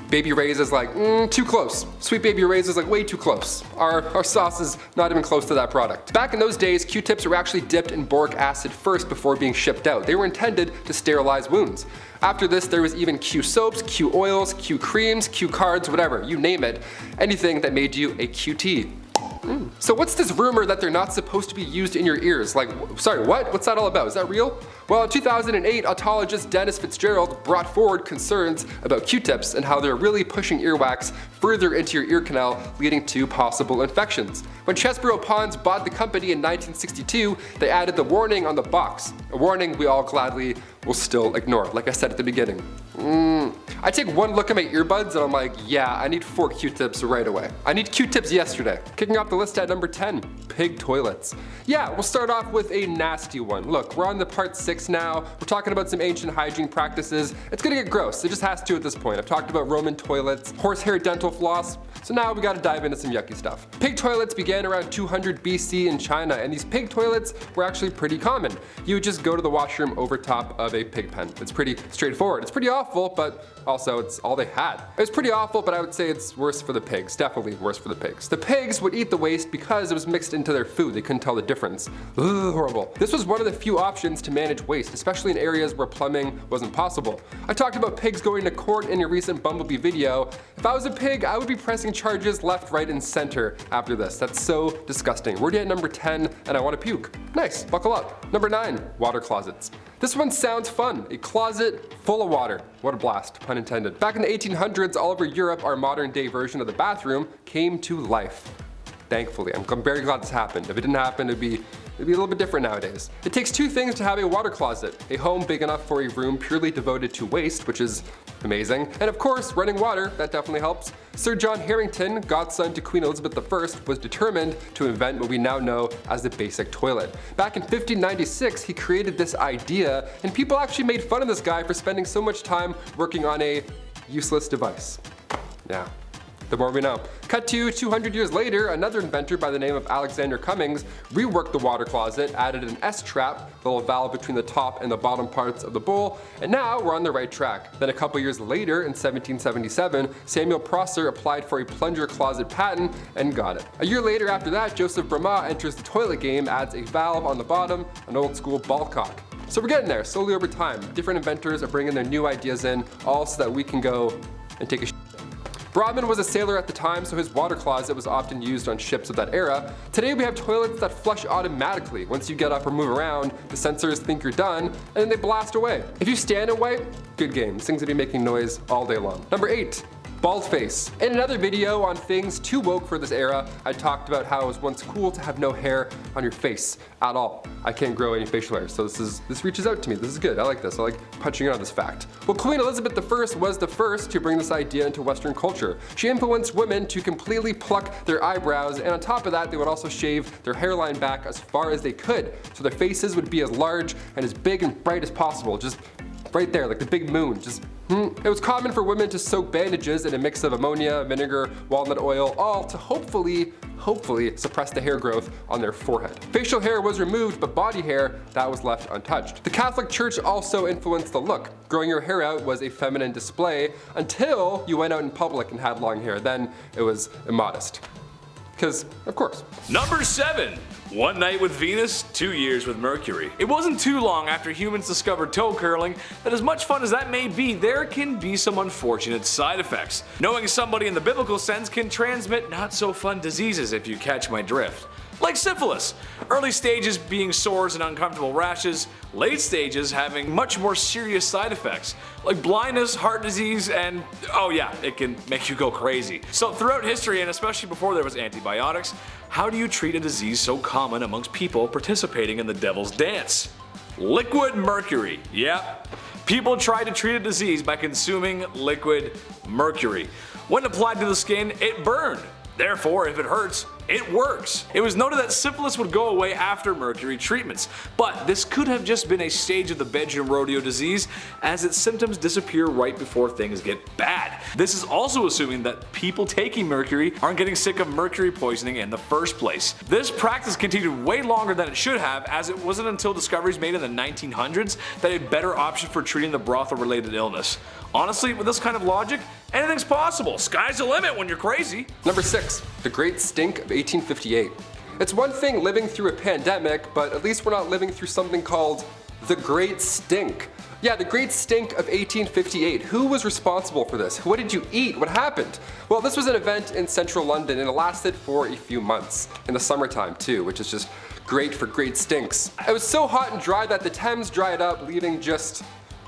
Baby Ray's is like, too close. Sweet Baby Ray's is like way too close. Our sauce is not even close to that product. Back in those days, Q-tips were actually dipped in boric acid first before being shipped out. They were intended to sterilize wounds. After this, there was even Q soaps, Q oils, Q creams, Q cards, whatever, you name it. Anything that made you a QT. So what's this rumor that they're not supposed to be used in your ears? Like, sorry, what? What's that all about? Is that real? Well, in 2008, otologist Dennis Fitzgerald brought forward concerns about Q-tips and how they're really pushing earwax further into your ear canal, leading to possible infections. When Chesborough Ponds bought the company in 1962, they added the warning on the box, a warning we all gladly will still ignore, like I said at the beginning. I take one look at my earbuds and I'm like, yeah, I need 4 Q-tips right away. I need Q-tips yesterday. Kicking off the list at number 10, pig toilets. Yeah, we'll start off with a nasty one. Look, we're on the part 6 now. We're talking about some ancient hygiene practices. It's gonna get gross, it just has to at this point. I've talked about Roman toilets, horsehair dental floss, so now we gotta dive into some yucky stuff. Pig toilets began around 200 BC in China, and these pig toilets were actually pretty common. You would just go to the washroom over top of a pig pen. It's pretty straightforward. It's pretty awful, but also it's all they had. It was pretty awful, but I would say it's worse for the pigs. Definitely worse for the pigs. The pigs would eat the waste because it was mixed into their food. They couldn't tell the difference. Ugh, horrible. This was one of the few options to manage waste, especially in areas where plumbing wasn't possible. I talked about pigs going to court in a recent Bumblebee video. If I was a pig, I would be pressing charges left, right, and center after this. That's so disgusting. We're at number 10, and I want to puke. Nice, buckle up. Number 9, water closets. This one sounds fun. A closet full of water. What a blast, pun intended. Back in the 1800s, all over Europe, our modern day version of the bathroom came to life. Thankfully, I'm very glad this happened. If it didn't happen, it'd be a little bit different nowadays. It takes 2 things to have a water closet. A home big enough for a room purely devoted to waste, which is amazing. And of course, running water, that definitely helps. Sir John Harington, godson to Queen Elizabeth I, was determined to invent what we now know as the basic toilet. Back in 1596, he created this idea, and people actually made fun of this guy for spending so much time working on a useless device. Yeah. The more we know. Cut to 200 years later, another inventor by the name of Alexander Cummings reworked the water closet, added an S-trap, the little valve between the top and the bottom parts of the bowl, and now we're on the right track. Then a couple years later, in 1777, Samuel Prosser applied for a plunger closet patent and got it. A year later after that, Joseph Brahma enters the toilet game, adds a valve on the bottom, an old school ball cock. So we're getting there, slowly over time. Different inventors are bringing their new ideas in, all so that we can go and take a shit. Brodmann was a sailor at the time, so his water closet was often used on ships of that era. Today we have toilets that flush automatically. Once you get up or move around, the sensors think you're done, and then they blast away. If you stand and wipe, good game. This thing's gonna be making noise all day long. Number 8, Bald face. In another video on things too woke for this era, I talked about how it was once cool to have no hair on your face at all. I can't grow any facial hair, so this reaches out to me. This is good. I like this. I like punching out this fact. Well, Queen Elizabeth I was the first to bring this idea into Western culture. She influenced women to completely pluck their eyebrows, and on top of that, they would also shave their hairline back as far as they could, so their faces would be as large and as big and bright as possible. Just right there, like the big moon. It was common for women to soak bandages in a mix of ammonia, vinegar, walnut oil, all to hopefully suppress the hair growth on their forehead. Facial hair was removed, but body hair, that was left untouched. The Catholic Church also influenced the look. Growing your hair out was a feminine display until you went out in public and had long hair. Then it was immodest. Because, of course. Number 7. 1 night with Venus, 2 years with Mercury. It wasn't too long after humans discovered toe curling that, as much fun as that may be, there can be some unfortunate side effects. Knowing somebody in the biblical sense can transmit not so fun diseases, if you catch my drift. Like syphilis. Early stages being sores and uncomfortable rashes, late stages having much more serious side effects, like blindness, heart disease, and oh yeah, it can make you go crazy. So throughout history, and especially before there was antibiotics, how do you treat a disease so common amongst people participating in the devil's dance? Liquid mercury. Yep. People tried to treat a disease by consuming liquid mercury. When applied to the skin, it burned. Therefore, if it hurts, it works. It was noted that syphilis would go away after mercury treatments, but this could have just been a stage of the bedroom rodeo disease, as its symptoms disappear right before things get bad. This is also assuming that people taking mercury aren't getting sick of mercury poisoning in the first place. This practice continued way longer than it should have, as it wasn't until discoveries made in the 1900s that a better option for treating the brothel-related illness. Honestly, with this kind of logic, anything's possible. Sky's the limit when you're crazy. Number 6. The Great Stink of 1858. It's one thing living through a pandemic, but at least we're not living through something called the Great Stink. Yeah, the Great Stink of 1858. Who was responsible for this? What did you eat? What happened? Well, this was an event in central London, and it lasted for a few months. In the summertime too, which is just great for great stinks. It was so hot and dry that the Thames dried up, leaving just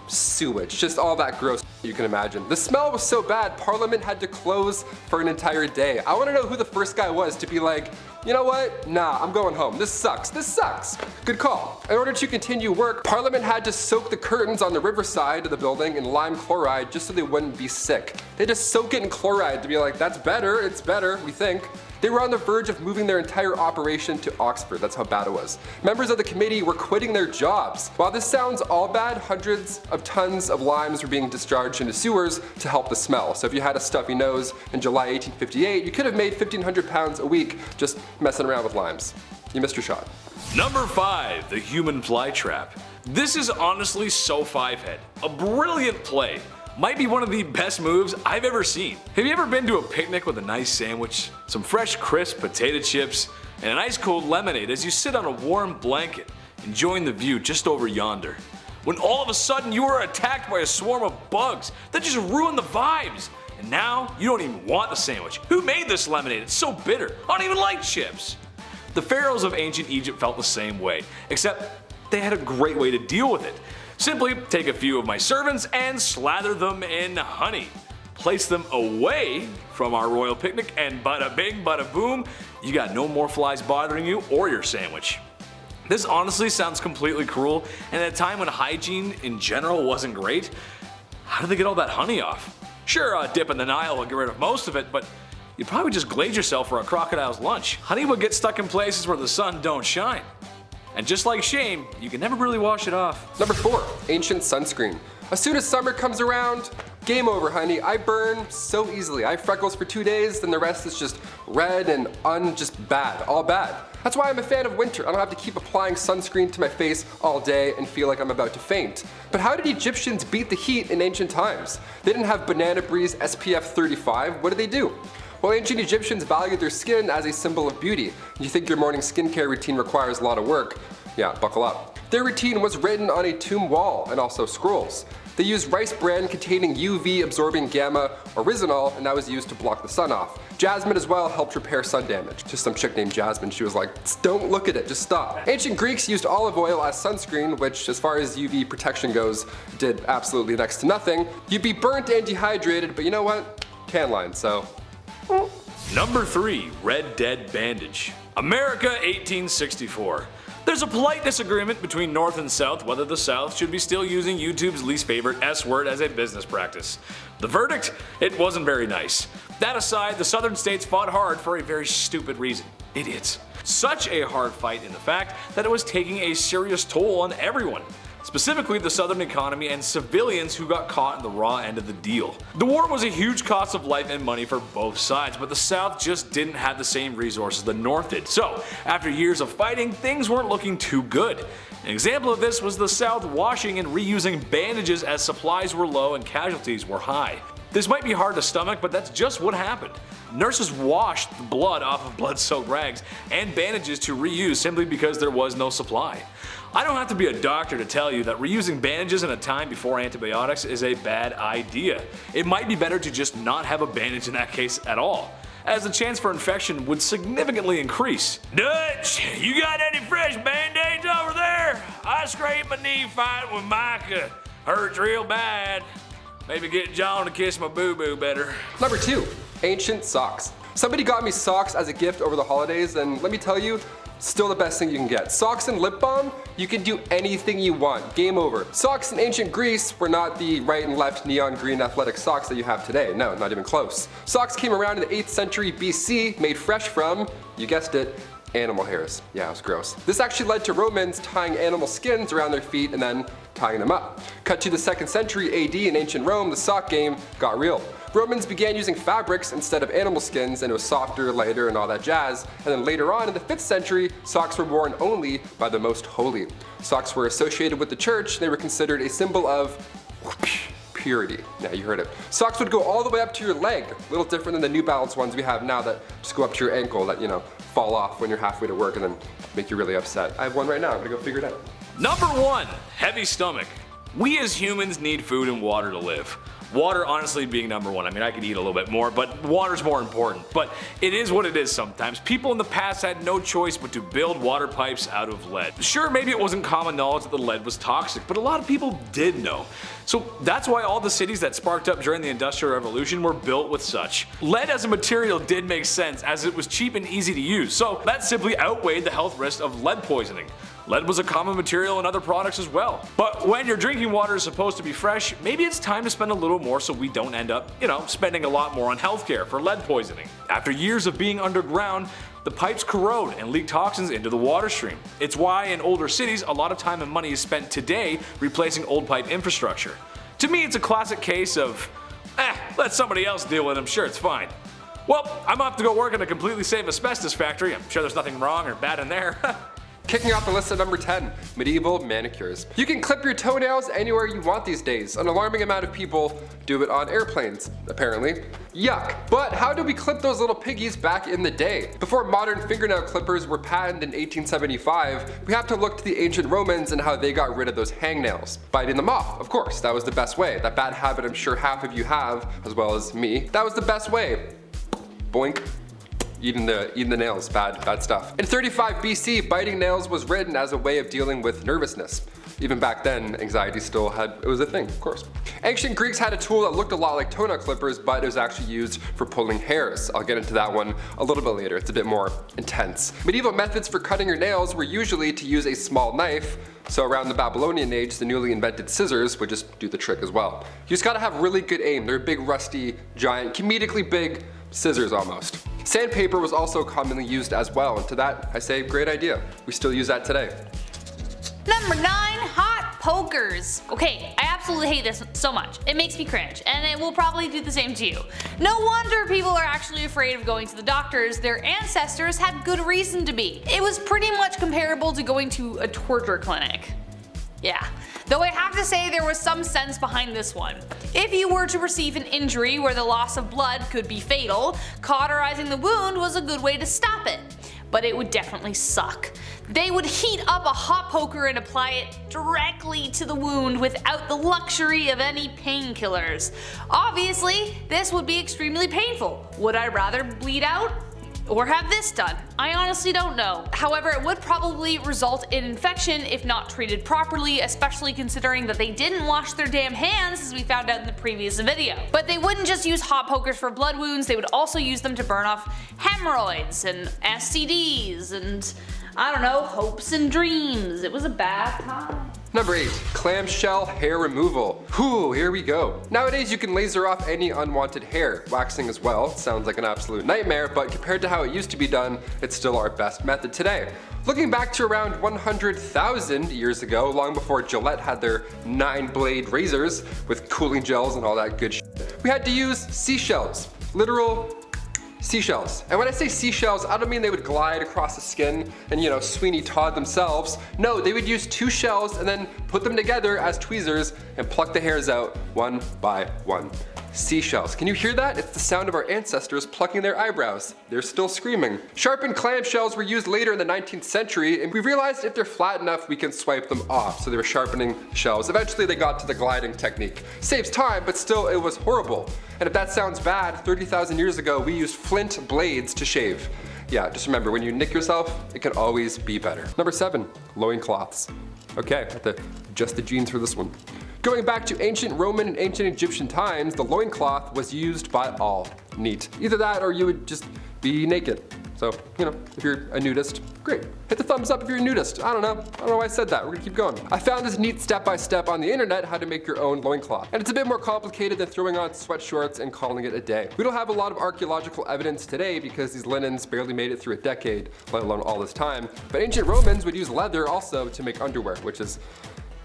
sewage, just all that gross you can imagine. The smell was so bad, Parliament had to close for an entire day. I want to know who the first guy was to be like, you know what? Nah, I'm going home. This sucks. This sucks. Good call. In order to continue work, Parliament had to soak the curtains on the riverside of the building in lime chloride just so they wouldn't be sick. They had to soak it in chloride to be like, that's better, it's better, we think. They were on the verge of moving their entire operation to Oxford. That's how bad it was. Members of the committee were quitting their jobs. While this sounds all bad, hundreds of tons of limes were being discharged into sewers to help the smell. So if you had a stuffy nose in July 1858, you could have made 1,500 pounds a week just messing around with limes. You missed your shot. Number 5. The Human Flytrap. This is honestly so five-head. A brilliant play. Might be one of the best moves I've ever seen. Have you ever been to a picnic with a nice sandwich, some fresh crisp potato chips, and an ice cold lemonade as you sit on a warm blanket, enjoying the view just over yonder? When all of a sudden you are attacked by a swarm of bugs that just ruin the vibes, and now you don't even want the sandwich. Who made this lemonade? It's so bitter. I don't even like chips. The pharaohs of ancient Egypt felt the same way, except they had a great way to deal with it. Simply take a few of my servants and slather them in honey. Place them away from our royal picnic, and bada bing, bada boom, you got no more flies bothering you or your sandwich. This honestly sounds completely cruel, and at a time when hygiene in general wasn't great, how did they get all that honey off? Sure, a dip in the Nile will get rid of most of it, but you'd probably just glaze yourself for a crocodile's lunch. Honey would get stuck in places where the sun don't shine. And just like shame, you can never really wash it off. Number 4. Ancient sunscreen. As soon as summer comes around, game over, honey. I burn so easily. I have freckles for 2 days, then the rest is just red and just bad. All bad. That's why I'm a fan of winter. I don't have to keep applying sunscreen to my face all day and feel like I'm about to faint. But how did Egyptians beat the heat in ancient times? They didn't have Banana Breeze SPF 35. What did they do? Well, ancient Egyptians valued their skin as a symbol of beauty. You think your morning skincare routine requires a lot of work? Yeah, buckle up. Their routine was written on a tomb wall and also scrolls. They used rice bran containing UV absorbing gamma oryzanol, and that was used to block the sun off. Jasmine as well helped repair sun damage. Just some chick named Jasmine, she was like, don't look at it, just stop. Ancient Greeks used olive oil as sunscreen, which as far as UV protection goes, did absolutely next to nothing. You'd be burnt and dehydrated, but you know what? tan line, so. Number 3. Red Dead Bandage. America 1864. There's a polite disagreement between North and South whether the South should be still using YouTube's least favorite S word as a business practice. The verdict? It wasn't very nice. That aside, the Southern states fought hard for a very stupid reason. Idiots. Such a hard fight in the fact that it was taking a serious toll on everyone. Specifically the Southern economy and civilians who got caught in the raw end of the deal. The war was a huge cost of life and money for both sides, but the South just didn't have the same resources the North did. So, after years of fighting, things weren't looking too good. An example of this was the South washing and reusing bandages as supplies were low and casualties were high. This might be hard to stomach, but that's just what happened. Nurses washed the blood off of blood-soaked rags and bandages to reuse simply because there was no supply. I don't have to be a doctor to tell you that reusing bandages in a time before antibiotics is a bad idea. It might be better to just not have a bandage in that case at all, as the chance for infection would significantly increase. Dutch, you got any fresh band-aids over there? I scraped my knee fighting with Micah. Hurts real bad. Maybe get John to kiss my boo-boo better. Number 2. Ancient socks. Somebody got me socks as a gift over the holidays, and let me tell you, still the best thing you can get. Socks and lip balm, you can do anything you want. Game over. Socks in ancient Greece were not the right and left neon green athletic socks that you have today. No, not even close. Socks came around in the 8th century BC, made fresh from, you guessed it, animal hairs. Yeah, it was gross. This actually led to Romans tying animal skins around their feet and then tying them up. Cut to the 2nd century AD in ancient Rome, the sock game got real. Romans began using fabrics instead of animal skins, and it was softer, lighter, and all that jazz. And then later on in the 5th century, socks were worn only by the most holy. Socks were associated with the church, they were considered a symbol of purity. Yeah, you heard it. Socks would go all the way up to your leg, a little different than the New Balance ones we have now that just go up to your ankle that, you know, fall off when you're halfway to work and then make you really upset. I have one right now, I'm gonna go figure it out. Number 1. Heavy stomach. We as humans need food and water to live. Water honestly being number 1. I mean, I could eat a little bit more, but water's more important. But it is what it is sometimes. People in the past had no choice but to build water pipes out of lead. Sure, maybe it wasn't common knowledge that the lead was toxic, but a lot of people did know. So that's why all the cities that sparked up during the Industrial Revolution were built with such. Lead as a material did make sense as it was cheap and easy to use, so that simply outweighed the health risk of lead poisoning. Lead was a common material in other products as well. But when your drinking water is supposed to be fresh, maybe it's time to spend a little more so we don't end up, spending a lot more on healthcare for lead poisoning. After years of being underground, the pipes corrode and leak toxins into the water stream. It's why in older cities, a lot of time and money is spent today replacing old pipe infrastructure. To me, it's a classic case of, let somebody else deal with it, I'm sure it's fine. Well, I'm off to go work in a completely safe asbestos factory. I'm sure there's nothing wrong or bad in there. Kicking off the list at number 10, medieval manicures. You can clip your toenails anywhere you want these days. An alarming amount of people do it on airplanes, apparently. Yuck. But how did we clip those little piggies back in the day? Before modern fingernail clippers were patented in 1875, we have to look to the ancient Romans and how they got rid of those hangnails. Biting them off, of course, that was the best way. That bad habit I'm sure half of you have, as well as me. That was the best way. Boink. Eating the nails, bad stuff. In 35 BC, biting nails was written as a way of dealing with nervousness. Even back then, anxiety it was a thing, of course. Ancient Greeks had a tool that looked a lot like toenail clippers, but it was actually used for pulling hairs. I'll get into that one a little bit later, it's a bit more intense. Medieval methods for cutting your nails were usually to use a small knife, so around the Babylonian age, the newly invented scissors would just do the trick as well. You just gotta have really good aim. They're big, rusty, giant, comedically big scissors almost. Sandpaper was also commonly used as well, and to that I say great idea. We still use that today. Number 9, hot pokers. Okay, I absolutely hate this so much. It makes me cringe, and it will probably do the same to you. No wonder people are actually afraid of going to the doctors. Their ancestors had good reason to be. It was pretty much comparable to going to a torture clinic. Yeah. Though I have to say there was some sense behind this one. If you were to receive an injury where the loss of blood could be fatal, cauterizing the wound was a good way to stop it. But it would definitely suck. They would heat up a hot poker and apply it directly to the wound without the luxury of any painkillers. Obviously, this would be extremely painful. Would I rather bleed out? or have this done. I honestly don't know. However, it would probably result in infection if not treated properly, especially considering that they didn't wash their damn hands, as we found out in the previous video. But they wouldn't just use hot pokers for blood wounds, they would also use them to burn off hemorrhoids and STDs and, I don't know, hopes and dreams. It was a bad time. Number 8. Clamshell hair removal. Whew, here we go. Nowadays you can laser off any unwanted hair. Waxing as well. Sounds like an absolute nightmare, but compared to how it used to be done, it's still our best method today. Looking back to around 100,000 years ago, long before Gillette had their 9-blade razors with cooling gels and all that good shit, we had to use seashells. Literal seashells. And when I say seashells, I don't mean they would glide across the skin and, you know, Sweeney Todd themselves. No, they would use 2 shells and then put them together as tweezers and pluck the hairs out one by one. Seashells. Can you hear that? It's the sound of our ancestors plucking their eyebrows. They're still screaming. Sharpened clamshells were used later in the 19th century, and we realized if they're flat enough, we can swipe them off. So they were sharpening shells. Eventually they got to the gliding technique. Saves time, but still it was horrible. And if that sounds bad, 30,000 years ago, we used flint blades to shave. Yeah, just remember, when you nick yourself, it can always be better. Number 7, loincloths. Okay, I have to adjust the jeans for this one. Going back to ancient Roman and ancient Egyptian times, the loincloth was used by all. Neat. Either that or you would just be naked. So, you know, if you're a nudist, great. Hit the thumbs up if you're a nudist. I don't know why I said that. We're gonna keep going. I found this neat step-by-step on the internet how to make your own loincloth. And it's a bit more complicated than throwing on sweat shorts and calling it a day. We don't have a lot of archaeological evidence today because these linens barely made it through a decade, let alone all this time. But ancient Romans would use leather also to make underwear, which is,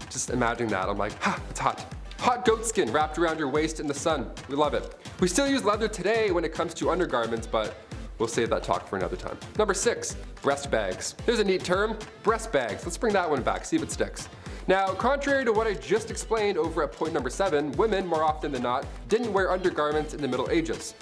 just imagining that, I'm like, ha, it's hot. Hot goat skin wrapped around your waist in the sun. We love it. We still use leather today when it comes to undergarments, but we'll save that talk for another time. Number 6, breast bags. There's a neat term, breast bags. Let's bring that one back, see if it sticks. Now, contrary to what I just explained over at point number 7, women, more often than not, didn't wear undergarments in the Middle Ages.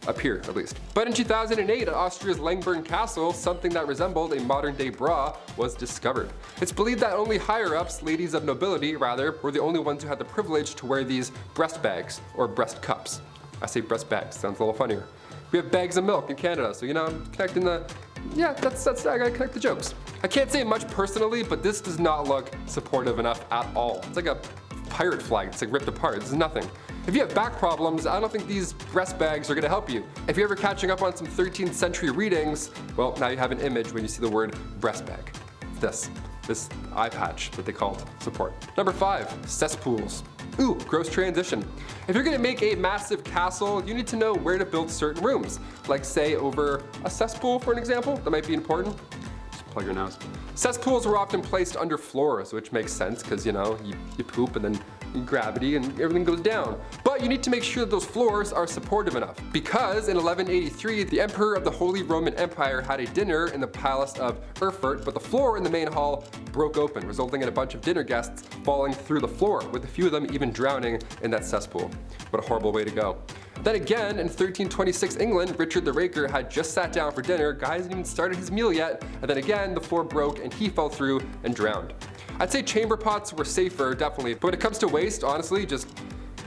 Up here, at least. But in 2008, at Austria's Langborn Castle, something that resembled a modern-day bra was discovered. It's believed that only higher-ups, ladies of nobility rather, were the only ones who had the privilege to wear these breast bags, or breast cups. I say breast bags, sounds a little funnier. We have bags of milk in Canada, so you know, I'm connecting the, yeah, that's I gotta connect the jokes. I can't say much personally, but this does not look supportive enough at all. It's like a pirate flag, it's like ripped apart, this is nothing. If you have back problems, I don't think these breast bags are gonna help you. If you're ever catching up on some 13th century readings, well, now you have an image when you see the word breast bag. It's this eye patch that they called support. Number 5, cesspools. Ooh, gross transition. If you're gonna make a massive castle, you need to know where to build certain rooms. Like say over a cesspool, for an example, that might be important. Just plug your nose. Cesspools were often placed under floors, which makes sense because, you know, you poop and then gravity and everything goes down. But you need to make sure that those floors are supportive enough. Because in 1183, the Emperor of the Holy Roman Empire had a dinner in the palace of Erfurt, but the floor in the main hall broke open, resulting in a bunch of dinner guests falling through the floor, with a few of them even drowning in that cesspool. What a horrible way to go. Then again, in 1326 England, Richard the Raker had just sat down for dinner, guy hasn't even started his meal yet, and then again, the floor broke and he fell through and drowned. I'd say chamber pots were safer, definitely, but when it comes to waste, honestly, just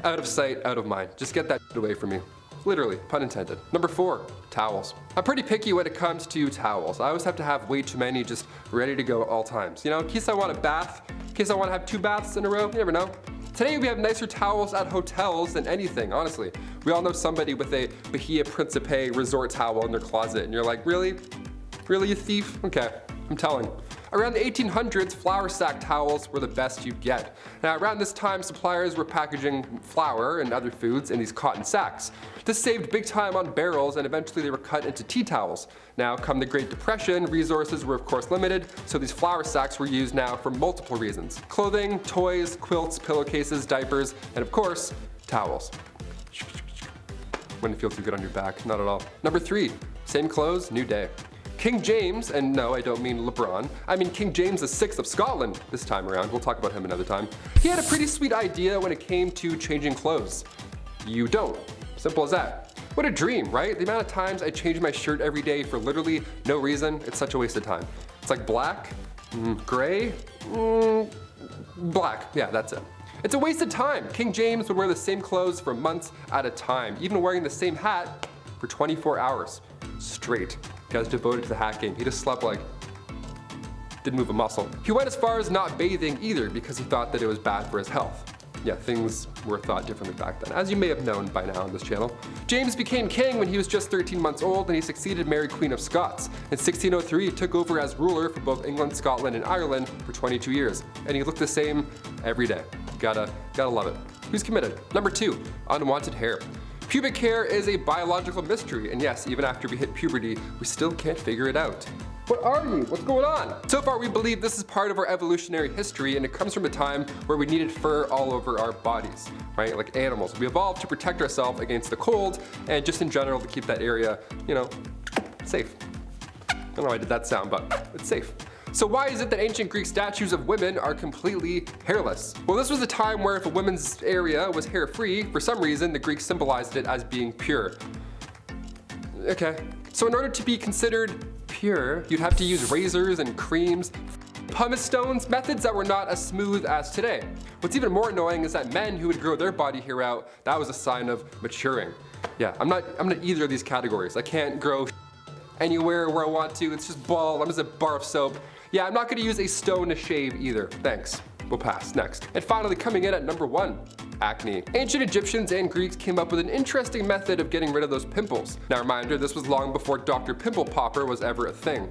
out of sight, out of mind. Just get that away from me. Literally, pun intended. Number 4, towels. I'm pretty picky when it comes to towels. I always have to have way too many just ready to go at all times. You know, in case I want a bath, in case I want to have 2 baths in a row, you never know. Today we have nicer towels at hotels than anything, honestly. We all know somebody with a Bahia Principe resort towel in their closet, and you're like, really? Really, you thief? Okay, I'm telling. Around the 1800s, flour sack towels were the best you'd get. Now, around this time, suppliers were packaging flour and other foods in these cotton sacks. This saved big time on barrels, and eventually they were cut into tea towels. Now, come the Great Depression, resources were of course limited, so these flour sacks were used now for multiple reasons. Clothing, toys, quilts, pillowcases, diapers, and of course, towels. Wouldn't feel too good on your back, not at all. Number 3, same clothes, new day. King James, and no, I don't mean LeBron, I mean King James VI of Scotland this time around. We'll talk about him another time. He had a pretty sweet idea when it came to changing clothes. You don't. Simple as that. What a dream, right? The amount of times I change my shirt every day for literally no reason, it's such a waste of time. It's like black, gray, black. Yeah, that's it. It's a waste of time. King James would wear the same clothes for months at a time, even wearing the same hat for 24 hours straight. Guy's devoted to the hat game. He just slept like, didn't move a muscle. He went as far as not bathing either because he thought that it was bad for his health. Yeah, things were thought differently back then, as you may have known by now on this channel. James became king when he was just 13 months old, and he succeeded Mary Queen of Scots. In 1603, he took over as ruler for both England, Scotland, and Ireland for 22 years, and he looked the same every day. Gotta love it. Who's committed? Number 2, unwanted hair. Pubic hair is a biological mystery, and yes, even after we hit puberty, we still can't figure it out. What are you? What's going on? So far we believe this is part of our evolutionary history, and it comes from a time where we needed fur all over our bodies, right? Like animals. We evolved to protect ourselves against the cold and just in general to keep that area, you know, safe. I don't know why I did that sound, but it's safe. So why is it that ancient Greek statues of women are completely hairless? Well, this was a time where if a woman's area was hair-free, for some reason the Greeks symbolized it as being pure. Okay. So in order to be considered pure, you'd have to use razors and creams, pumice stones, methods that were not as smooth as today. What's even more annoying is that men who would grow their body hair out, that was a sign of maturing. Yeah, I'm not either of these categories. I can't grow anywhere where I want to. It's just bald. I'm just a bar of soap. Yeah, I'm not gonna use a stone to shave either. Thanks. We'll pass. Next. And finally, coming in at number 1. Acne. Ancient Egyptians and Greeks came up with an interesting method of getting rid of those pimples. Now reminder, this was long before Dr. Pimple Popper was ever a thing.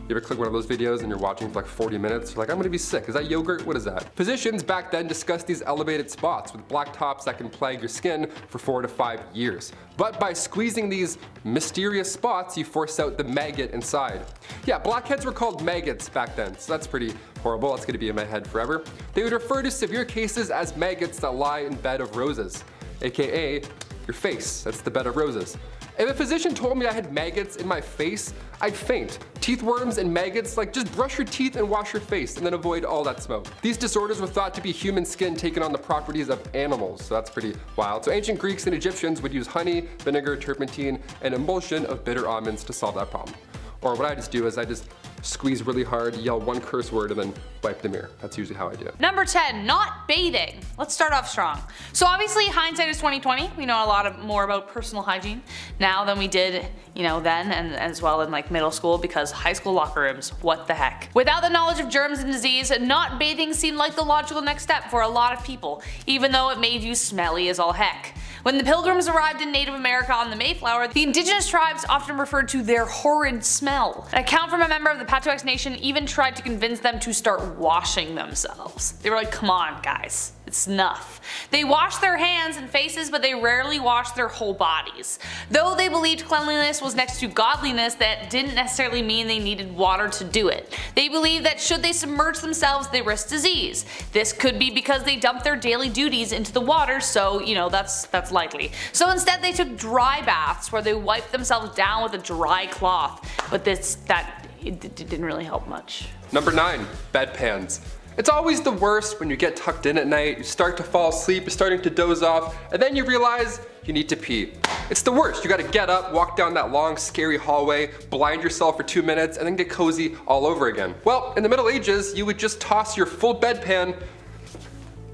You ever click one of those videos and you're watching for like 40 minutes? You're like, I'm gonna be sick. Is that yogurt? What is that? Physicians back then discussed these elevated spots with black tops that can plague your skin for 4 to 5 years. But by squeezing these mysterious spots, you force out the maggot inside. Yeah, blackheads were called maggots back then, so that's pretty horrible. That's gonna be in my head forever. They would refer to severe cases as maggots that lie in bed of roses, AKA your face. That's the bed of roses. If a physician told me I had maggots in my face, I'd faint. Teeth worms and maggots, like just brush your teeth and wash your face and then avoid all that smoke. These disorders were thought to be human skin taking on the properties of animals, so that's pretty wild. So ancient Greeks and Egyptians would use honey, vinegar, turpentine, and emulsion of bitter almonds to solve that problem. Or what I just do is I just squeeze really hard, yell one curse word, and then wipe the mirror. That's usually how I do it. Number 10, not bathing. Let's start off strong. So obviously hindsight is 2020. We know a lot more about personal hygiene now than we did, then and as well in like middle school, because high school locker rooms, what the heck. Without the knowledge of germs and disease, not bathing seemed like the logical next step for a lot of people, even though it made you smelly as all heck. When the Pilgrims arrived in Native America on the Mayflower, the indigenous tribes often referred to their horrid smell. An account from a member of the Patuxet Nation even tried to convince them to start washing themselves. They were like, come on guys, it's enough. They washed their hands and faces, but they rarely washed their whole bodies. Though they believed cleanliness was next to godliness, that didn't necessarily mean they needed water to do it. They believed that should they submerge themselves, they risked disease. This could be because they dumped their daily duties into the water, so that's likely. So instead they took dry baths where they wiped themselves down with a dry cloth, but it didn't really help much. Number 9, bedpans. It's always the worst when you get tucked in at night, you start to fall asleep, you're starting to doze off, and then you realize you need to pee. It's the worst. You gotta get up, walk down that long, scary hallway, blind yourself for 2 minutes, and then get cozy all over again. Well, in the Middle Ages, you would just toss your full bedpan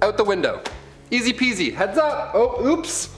out the window. Easy peasy. Heads up. Oh, oops.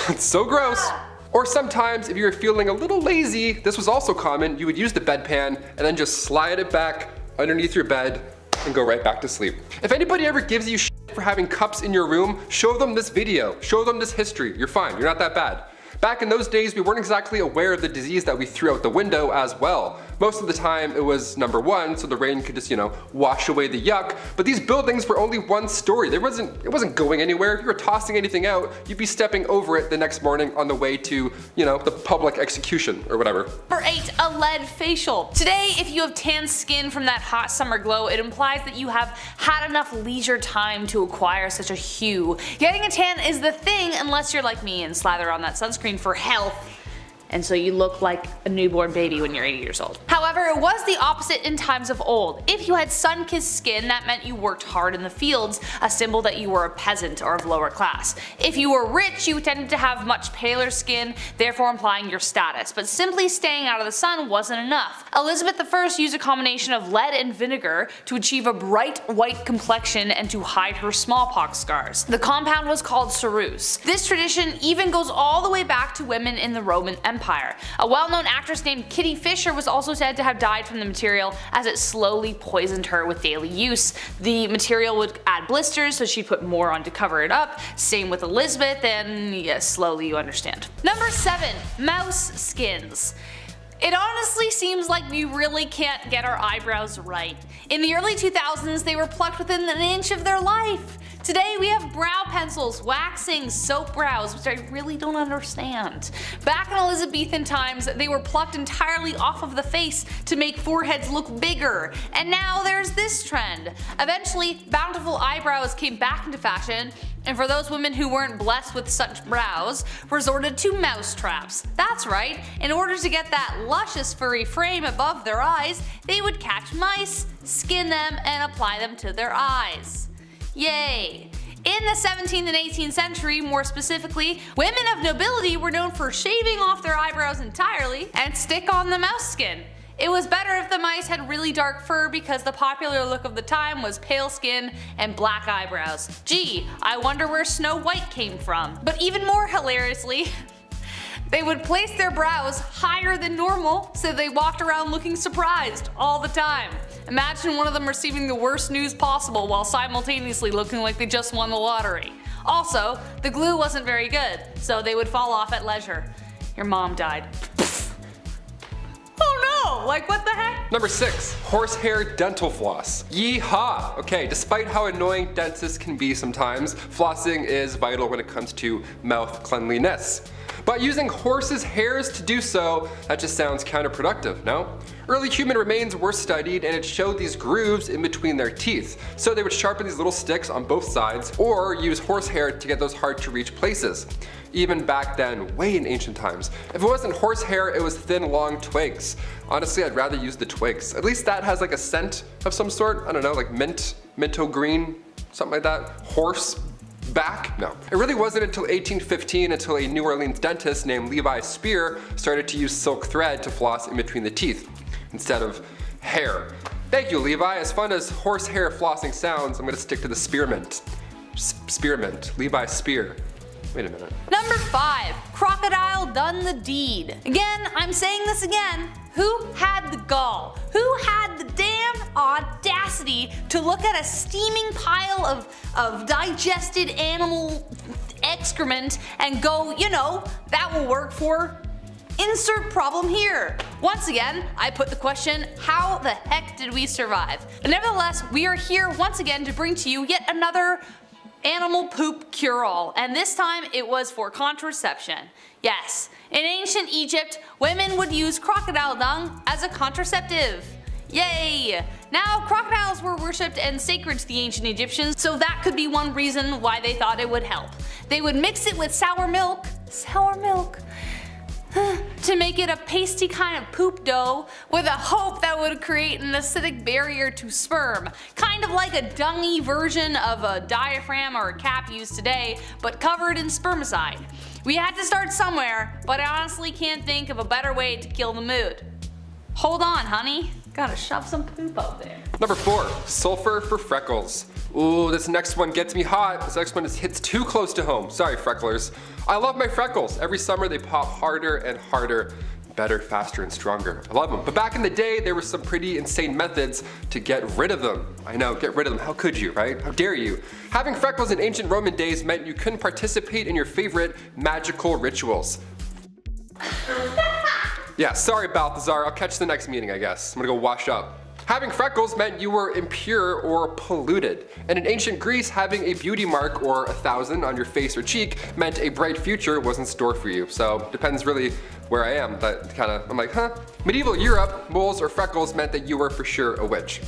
It's so gross. Or sometimes, if you were feeling a little lazy, this was also common, you would use the bedpan and then just slide it back underneath your bed and go right back to sleep. If anybody ever gives you shit for having cups in your room, show them this video, show them this history. You're fine, you're not that bad. Back in those days, we weren't exactly aware of the disease that we threw out the window as well. Most of the time it was number 1, so the rain could just, wash away the yuck, but these buildings were only one story. It wasn't going anywhere. If you were tossing anything out, you'd be stepping over it the next morning on the way to, the public execution or whatever. Number 8, a lead facial. Today, if you have tan skin from that hot summer glow, it implies that you have had enough leisure time to acquire such a hue. Getting a tan is the thing unless you're like me and slather on that sunscreen for health, and so you look like a newborn baby when you're 80 years old. However, it was the opposite in times of old. If you had sun-kissed skin, that meant you worked hard in the fields, a symbol that you were a peasant or of lower class. If you were rich, you tended to have much paler skin, therefore implying your status, but simply staying out of the sun wasn't enough. Elizabeth I used a combination of lead and vinegar to achieve a bright white complexion and to hide her smallpox scars. The compound was called ceruse. This tradition even goes all the way back to women in the Roman Empire. Empire. A well-known actress named Kitty Fisher was also said to have died from the material as it slowly poisoned her with daily use. The material would add blisters, so she put more on to cover it up. Same with Elizabeth, and yes, slowly you understand. Number 7. Mouse skins. It honestly seems like we really can't get our eyebrows right. In the early 2000s, they were plucked within an inch of their life. Today we have brow pencils, waxing, soap brows, which I really don't understand. Back in Elizabethan times, they were plucked entirely off of the face to make foreheads look bigger. And now there's this trend. Eventually, bountiful eyebrows came back into fashion, and for those women who weren't blessed with such brows, resorted to mouse traps. That's right, in order to get that luscious furry frame above their eyes, they would catch mice, skin them, and apply them to their eyes. Yay! In the 17th and 18th century, more specifically, women of nobility were known for shaving off their eyebrows entirely and stick on the mouse skin. It was better if the mice had really dark fur because the popular look of the time was pale skin and black eyebrows. Gee, I wonder where Snow White came from. But even more hilariously, they would place their brows higher than normal so they walked around looking surprised all the time. Imagine one of them receiving the worst news possible while simultaneously looking like they just won the lottery. Also, the glue wasn't very good, so they would fall off at leisure. Your mom died. Oh no! Like what the heck? Number 6. Horsehair dental floss. Yeehaw! Okay, despite how annoying dentists can be sometimes, flossing is vital when it comes to mouth cleanliness. But using horses' hairs to do so, that just sounds counterproductive, no? Early human remains were studied and it showed these grooves in between their teeth. So they would sharpen these little sticks on both sides or use horsehair to get those hard to reach places. Even back then, way in ancient times. If it wasn't horsehair, it was thin, long twigs. Honestly, I'd rather use the twigs. At least that has like a scent of some sort. I don't know, like minto green, something like that. Horse back? No. It really wasn't until 1815 until a New Orleans dentist named Levi Spear started to use silk thread to floss in between the teeth instead of hair. Thank you, Levi. As fun as horsehair flossing sounds, I'm gonna stick to the spearmint. Spearmint. Levi Spear. Wait a minute. Number 5. Crocodile done the deed. Again, I'm saying this again. Who had the gall? Who had the damn audacity to look at a steaming pile of digested animal excrement and go, you know, that will work for insert problem here. Once again, I put the question, how the heck did we survive? But nevertheless, we are here once again to bring to you yet another animal poop cure-all, and this time it was for contraception. Yes, in ancient Egypt, women would use crocodile dung as a contraceptive. Yay! Now, crocodiles were worshipped and sacred to the ancient Egyptians, so that could be one reason why they thought it would help. They would mix it with sour milk, to make it a pasty kind of poop dough with a hope that would create an acidic barrier to sperm. Kind of like a dungy version of a diaphragm or a cap used today, but covered in spermicide. We had to start somewhere, but I honestly can't think of a better way to kill the mood. Hold on, honey. Gotta shove some poop out there. Number 4. Sulfur for freckles. Ooh, this next one gets me hot. This next one hits too close to home. Sorry, frecklers. I love my freckles. Every summer they pop harder and harder. Better, faster, and stronger. I love them. But back in the day, there were some pretty insane methods to get rid of them. I know, get rid of them. How could you, right? How dare you? Having freckles in ancient Roman days meant you couldn't participate in your favorite magical rituals. Yeah, sorry, Balthazar. I'll catch the next meeting, I guess. I'm gonna go wash up. Having freckles meant you were impure or polluted. And in ancient Greece, having a beauty mark or 1,000 on your face or cheek meant a bright future was in store for you. So depends really where I am. But I'm like, huh? Medieval Europe, moles or freckles meant that you were for sure a witch.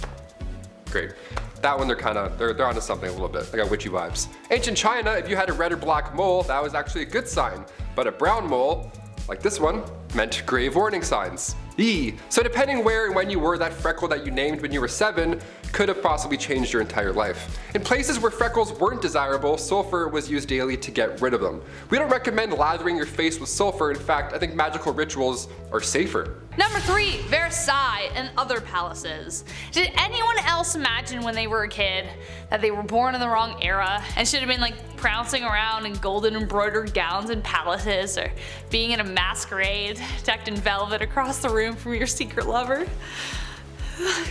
Great. That one they're onto something a little bit. They got witchy vibes. Ancient China, if you had a red or black mole, that was actually a good sign. But a brown mole, like this one, meant grave warning signs. Eee. So depending where and when you were, that freckle that you named when you were 7 could have possibly changed your entire life. In places where freckles weren't desirable, sulfur was used daily to get rid of them. We don't recommend lathering your face with sulfur. In fact, I think magical rituals are safer. Number 3, Versailles and other palaces. Did anyone else imagine when they were a kid that they were born in the wrong era and should have been like prancing around in golden embroidered gowns in palaces, or being in a masquerade decked in velvet across the room from your secret lover?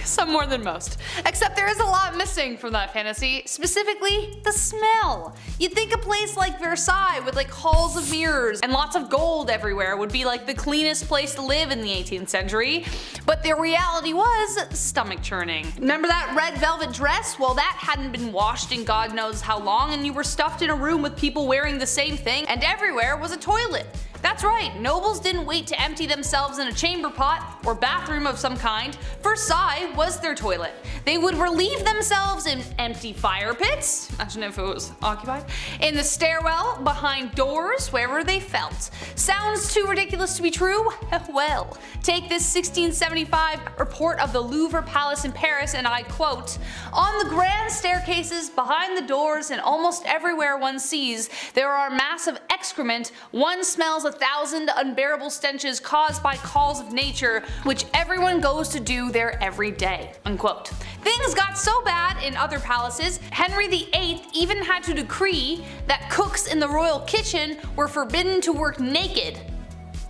Some more than most. Except there is a lot missing from that fantasy, specifically the smell. You'd think a place like Versailles with like halls of mirrors and lots of gold everywhere would be like the cleanest place to live in the 18th century, but the reality was stomach churning. Remember that red velvet dress? Well, that hadn't been washed in God knows how long, and you were stuffed in a room with people wearing the same thing, and everywhere was a toilet. That's right, nobles didn't wait to empty themselves in a chamber pot or bathroom of some kind. Versailles was their toilet. They would relieve themselves in empty fire pits, imagine if it was occupied, in the stairwell, behind doors, wherever they felt. Sounds too ridiculous to be true? Well, take this 1675 report of the Louvre Palace in Paris, and I quote, "On the grand staircases, behind the doors, and almost everywhere one sees, there are masses of excrement. One smells 1,000 unbearable stenches caused by calls of nature, which everyone goes to do there every day." Unquote. Things got so bad in other palaces, Henry VIII even had to decree that cooks in the royal kitchen were forbidden to work naked.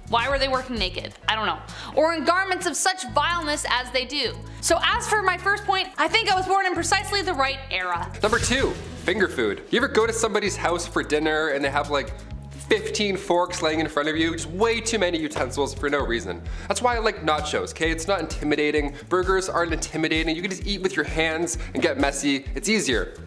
Why were they working naked? I don't know. Or in garments of such vileness as they do. So as for my first point, I think I was born in precisely the right era. Number 2, finger food. You ever go to somebody's house for dinner and they have like 15 forks laying in front of you, just way too many utensils for no reason. That's why I like nachos, okay? It's not intimidating. Burgers aren't intimidating. You can just eat with your hands and get messy. It's easier.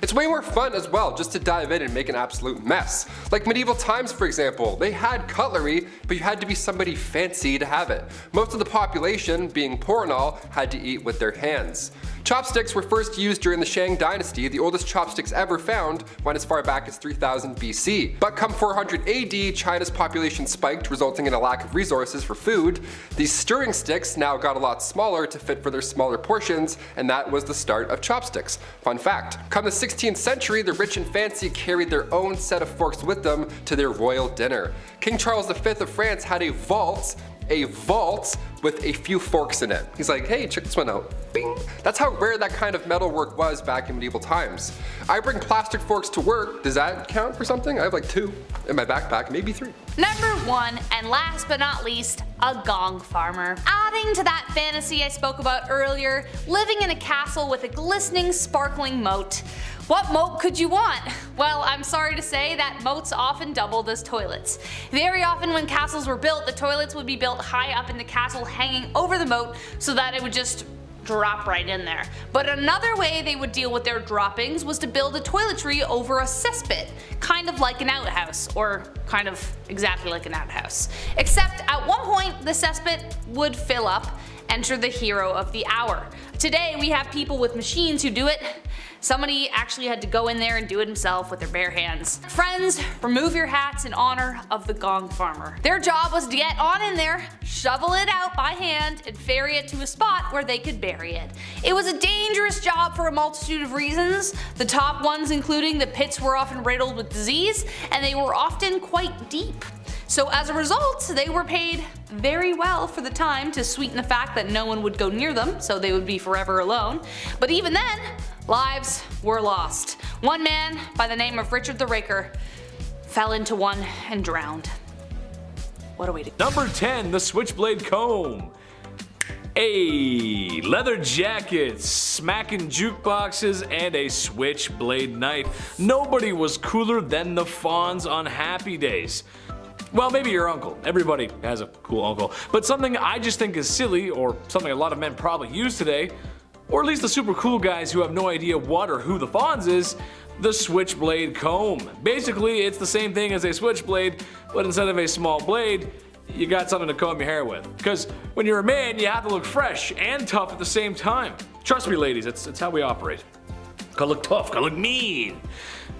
It's way more fun as well just to dive in and make an absolute mess. Like medieval times, for example, they had cutlery, but you had to be somebody fancy to have it. Most of the population, being poor and all, had to eat with their hands. Chopsticks were first used during the Shang dynasty. The oldest chopsticks ever found went as far back as 3000 BC. But come 400 AD, China's population spiked, resulting in a lack of resources for food. These stirring sticks now got a lot smaller to fit for their smaller portions, and that was the start of chopsticks. Fun fact, come the 16th century, the rich and fancy carried their own set of forks with them to their royal dinner. King Charles V of France had a vault with a few forks in it. He's like, hey, check this one out. Bing. That's how rare that kind of metalwork was back in medieval times. I bring plastic forks to work. Does that count for something? I have like 2 in my backpack, maybe 3. Number 1, and last but not least, a gong farmer. Adding to that fantasy I spoke about earlier, living in a castle with a glistening, sparkling moat. What moat could you want? Well, I'm sorry to say that moats often doubled as toilets. Very often when castles were built, the toilets would be built high up in the castle, hanging over the moat so that it would just drop right in there. But another way they would deal with their droppings was to build a toiletry over a cesspit, kind of like an outhouse, or kind of exactly like an outhouse. Except at one point the cesspit would fill up. Enter the hero of the hour. Today we have people with machines who do it. Somebody actually had to go in there and do it himself with their bare hands. Friends, remove your hats in honor of the gong farmer. Their job was to get on in there, shovel it out by hand, and ferry it to a spot where they could bury it. It was a dangerous job for a multitude of reasons, the top ones including the pits were often riddled with disease, and they were often quite deep. So as a result, they were paid very well for the time to sweeten the fact that no one would go near them, so they would be forever alone. But even then, lives were lost. One man by the name of Richard the Raker fell into one and drowned. What a way to go. Number 10, the switchblade comb. A leather jackets, smacking jukeboxes, and a switchblade knife. Nobody was cooler than the Fonz on Happy Days. Well, maybe your uncle. Everybody has a cool uncle. But something I just think is silly, or something a lot of men probably use today, or at least the super cool guys who have no idea what or who the Fonz is, the switchblade comb. Basically, it's the same thing as a switchblade, but instead of a small blade, you got something to comb your hair with. Because when you're a man, you have to look fresh and tough at the same time. Trust me, ladies, it's how we operate. Gotta look tough, gotta look mean.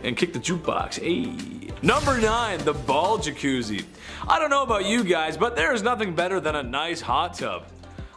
And kick the jukebox, ayy. Number 9, the ball jacuzzi. I don't know about you guys, but there is nothing better than a nice hot tub.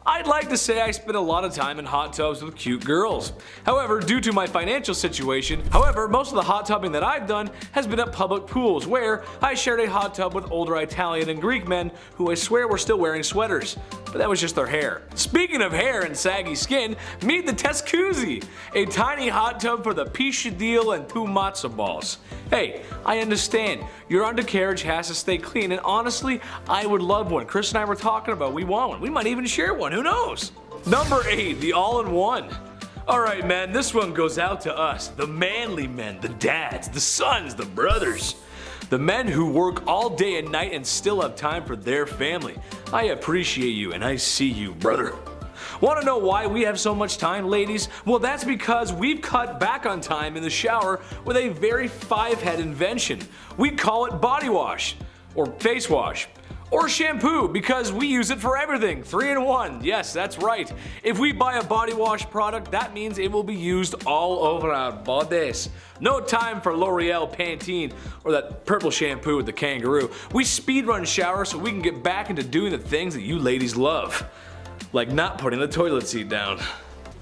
I'd like to say I spend a lot of time in hot tubs with cute girls. However, due to my financial situation, most of the hot tubbing that I've done has been at public pools where I shared a hot tub with older Italian and Greek men who I swear were still wearing sweaters. But that was just their hair. Speaking of hair and saggy skin, meet the Tescuzzi, a tiny hot tub for the piscadille and 2 matzo balls. Hey, I understand, your undercarriage has to stay clean, and honestly, I would love one. Chris and I were talking about we want one. We might even share one, who knows? Number 8, the all-in-one. Alright man, this one goes out to us, the manly men, the dads, the sons, the brothers. The men who work all day and night and still have time for their family. I appreciate you and I see you, brother. Want to know why we have so much time, ladies? Well, that's because we've cut back on time in the shower with a very 5-head invention. We call it body wash, or face wash, or shampoo, because we use it for everything. 3 in 1. Yes, that's right. If we buy a body wash product, that means it will be used all over our bodies. No time for L'Oreal Pantene or that purple shampoo with the kangaroo. We speedrun shower so we can get back into doing the things that you ladies love. Like not putting the toilet seat down.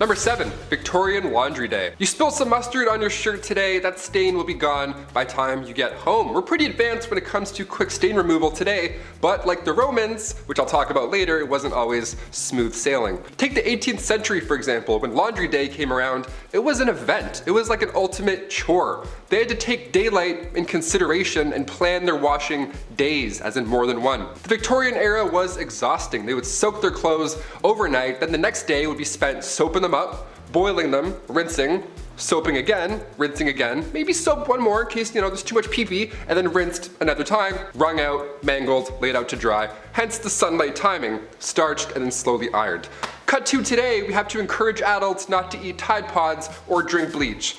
Number 7, Victorian laundry day. You spilled some mustard on your shirt today, that stain will be gone by time you get home. We're pretty advanced when it comes to quick stain removal today, but like the Romans, which I'll talk about later, it wasn't always smooth sailing. Take the 18th century for example, when laundry day came around, it was an event. It was like an ultimate chore. They had to take daylight in consideration and plan their washing days, as in more than one. The Victorian era was exhausting. They would soak their clothes overnight, then the next day would be spent soaping them up, boiling them, rinsing, soaping again, rinsing again, maybe soap one more in case there's too much pee-pee, and then rinsed another time, wrung out, mangled, laid out to dry. Hence the sunlight timing, starched and then slowly ironed. Cut to today, we have to encourage adults not to eat Tide Pods or drink bleach.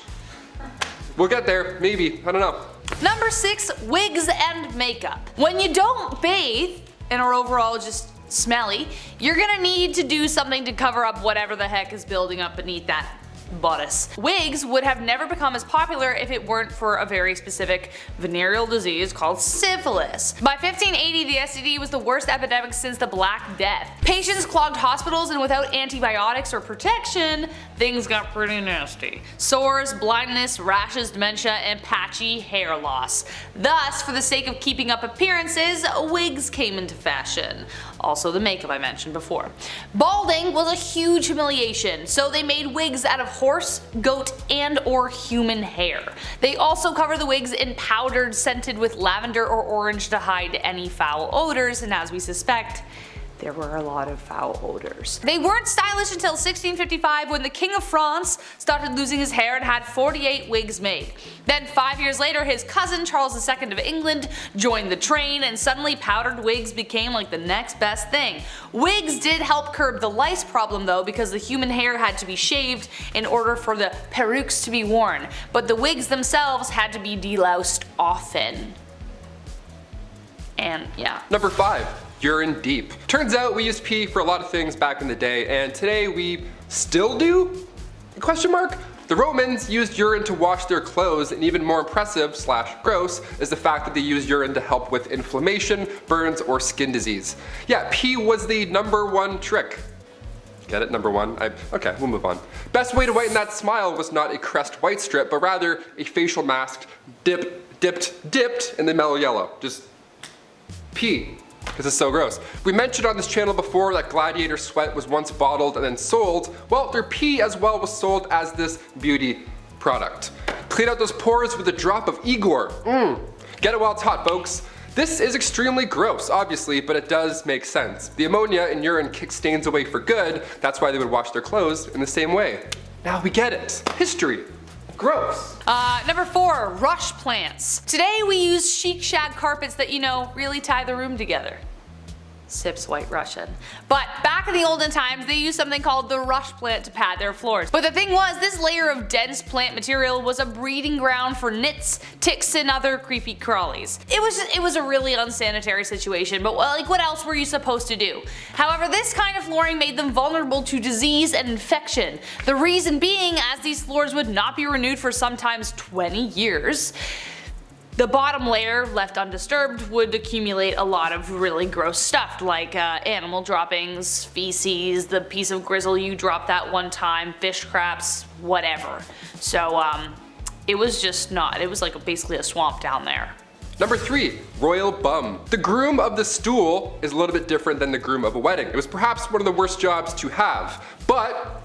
We'll get there, maybe, I don't know. Number 6, wigs and makeup. When you don't bathe and are overall just smelly, you're gonna need to do something to cover up whatever the heck is building up beneath that bodice. Wigs would have never become as popular if it weren't for a very specific venereal disease called syphilis. By 1580, the STD was the worst epidemic since the Black Death. Patients clogged hospitals, and without antibiotics or protection, things got pretty nasty. Sores, blindness, rashes, dementia, and patchy hair loss. Thus, for the sake of keeping up appearances, wigs came into fashion. Also the makeup I mentioned before. Balding was a huge humiliation, so they made wigs out of horse, goat, and or human hair. They also cover the wigs in powdered scented with lavender or orange to hide any foul odors, and as we suspect, there were a lot of foul odors. They weren't stylish until 1655 when the King of France started losing his hair and had 48 wigs made. Then 5 years later, his cousin Charles II of England joined the train, and suddenly powdered wigs became like the next best thing. Wigs did help curb the lice problem though, because the human hair had to be shaved in order for the perukes to be worn, but the wigs themselves had to be deloused often. And yeah. Number 5. Urine deep. Turns out we used pee for a lot of things back in the day, and today we still do? Question mark? The Romans used urine to wash their clothes, and even more impressive / gross is the fact that they used urine to help with inflammation, burns, or skin disease. Yeah, pee was the #1 trick. Get it? Number 1? Okay, we'll move on. Best way to whiten that smile was not a Crest white strip, but rather a facial mask dipped in the mellow yellow. Just pee. Because it's so gross. We mentioned on this channel before that Gladiator sweat was once bottled and then sold. Well, their pee as well was sold as this beauty product. Clean out those pores with a drop of Igor. Get it while it's hot, folks. This is extremely gross, obviously, but it does make sense. The ammonia in urine kicks stains away for good. That's why they would wash their clothes in the same way. Now we get it. History. Gross. Number 4, rush plants. Today we use chic shag carpets that, really tie the room together. Sips White Russian. But back in the olden times, they used something called the rush plant to pad their floors. But the thing was, this layer of dense plant material was a breeding ground for nits, ticks, and other creepy crawlies. It was a really unsanitary situation, but like, what else were you supposed to do? However, this kind of flooring made them vulnerable to disease and infection. The reason being, as these floors would not be renewed for sometimes 20 years, the bottom layer, left undisturbed, would accumulate a lot of really gross stuff like animal droppings, feces, the piece of grizzle you dropped that one time, fish scraps, whatever. So it was just not, it was like basically a swamp down there. Number 3, royal bum. The groom of the stool is a little bit different than the groom of a wedding. It was perhaps one of the worst jobs to have, but,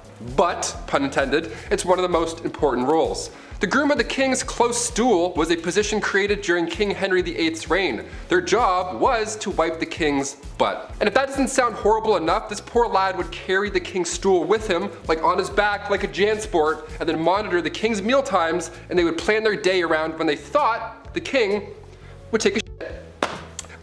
pun intended, it's one of the most important roles. The groom of the king's close stool was a position created during King Henry VIII's reign. Their job was to wipe the king's butt. And if that doesn't sound horrible enough, this poor lad would carry the king's stool with him, like on his back like a JanSport, and then monitor the king's meal times, and they would plan their day around when they thought the king would take a shit.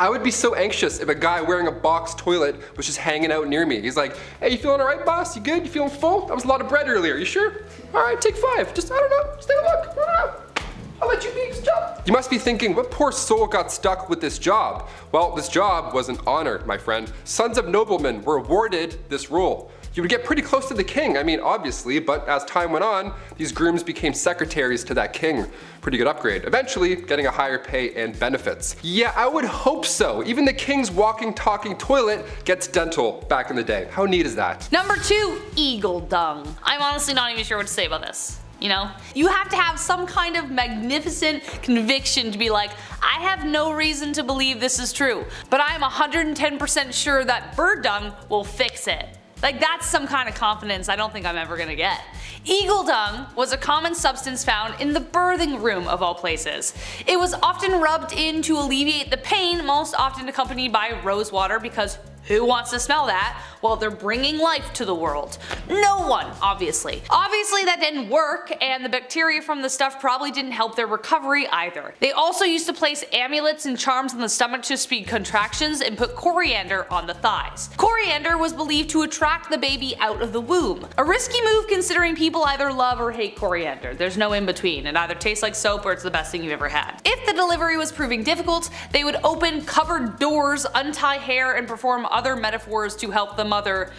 I would be so anxious if a guy wearing a box toilet was just hanging out near me. He's like, hey, you feeling alright, boss? You good? You feeling full? That was a lot of bread earlier. You sure? Alright, take 5. Just, I don't know. Just take a look. I don't know. I'll let you be. Good job. You must be thinking, what poor soul got stuck with this job? Well, this job was an honor, my friend. Sons of noblemen were awarded this role. You would get pretty close to the king, I mean obviously, but as time went on, these grooms became secretaries to that king. Pretty good upgrade, eventually getting a higher pay and benefits. Yeah, I would hope so. Even the king's walking, talking toilet gets dental back in the day. How neat is that? Number 2, eagle dung. I'm honestly not even sure what to say about this. You know? You have to have some kind of magnificent conviction to be like, I have no reason to believe this is true, but I'm 110% sure that bird dung will fix it. Like, that's some kind of confidence I don't think I'm ever gonna get. Eagle dung was a common substance found in the birthing room of all places. It was often rubbed in to alleviate the pain, most often accompanied by rose water, because who wants to smell that while they're bringing life to the world? No one, obviously. Obviously that didn't work, and the bacteria from the stuff probably didn't help their recovery either. They also used to place amulets and charms on the stomach to speed contractions and put coriander on the thighs. Coriander was believed to attract the baby out of the womb. A risky move considering people either love or hate coriander. There's no in between. It either tastes like soap or it's the best thing you've ever had. If the delivery was proving difficult, they would open cupboard doors, untie hair, and perform other metaphors to help the mother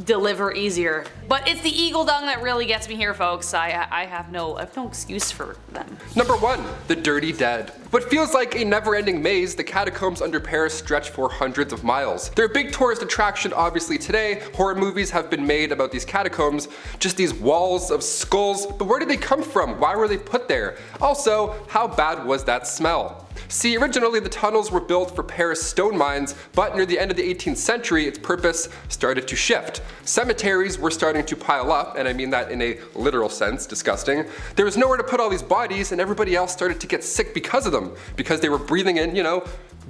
deliver easier. But it's the eagle dung that really gets me here, folks. I have no excuse for them. Number 1, the dirty dead. What feels like a never-ending maze, the catacombs under Paris stretch for hundreds of miles. They're a big tourist attraction obviously today. Horror movies have been made about these catacombs, just these walls of skulls, but where did they come from? Why were they put there? Also, how bad was that smell? See, originally the tunnels were built for Paris stone mines, but near the end of the 18th century its purpose started to shift. Cemeteries were starting to pile up, and I mean that in a literal sense, disgusting. There was nowhere to put all these bodies, and everybody else started to get sick because of them, because they were breathing in, you know,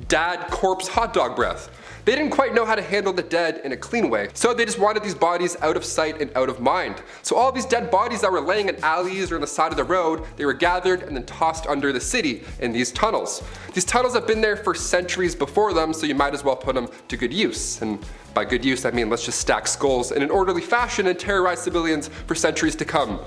dad corpse hot dog breath. They didn't quite know how to handle the dead in a clean way, so they just wanted these bodies out of sight and out of mind. So all these dead bodies that were laying in alleys or on the side of the road, they were gathered and then tossed under the city in these tunnels. These tunnels have been there for centuries before them, so you might as well put them to good use. And by good use, I mean let's just stack skulls in an orderly fashion and terrorize civilians for centuries to come.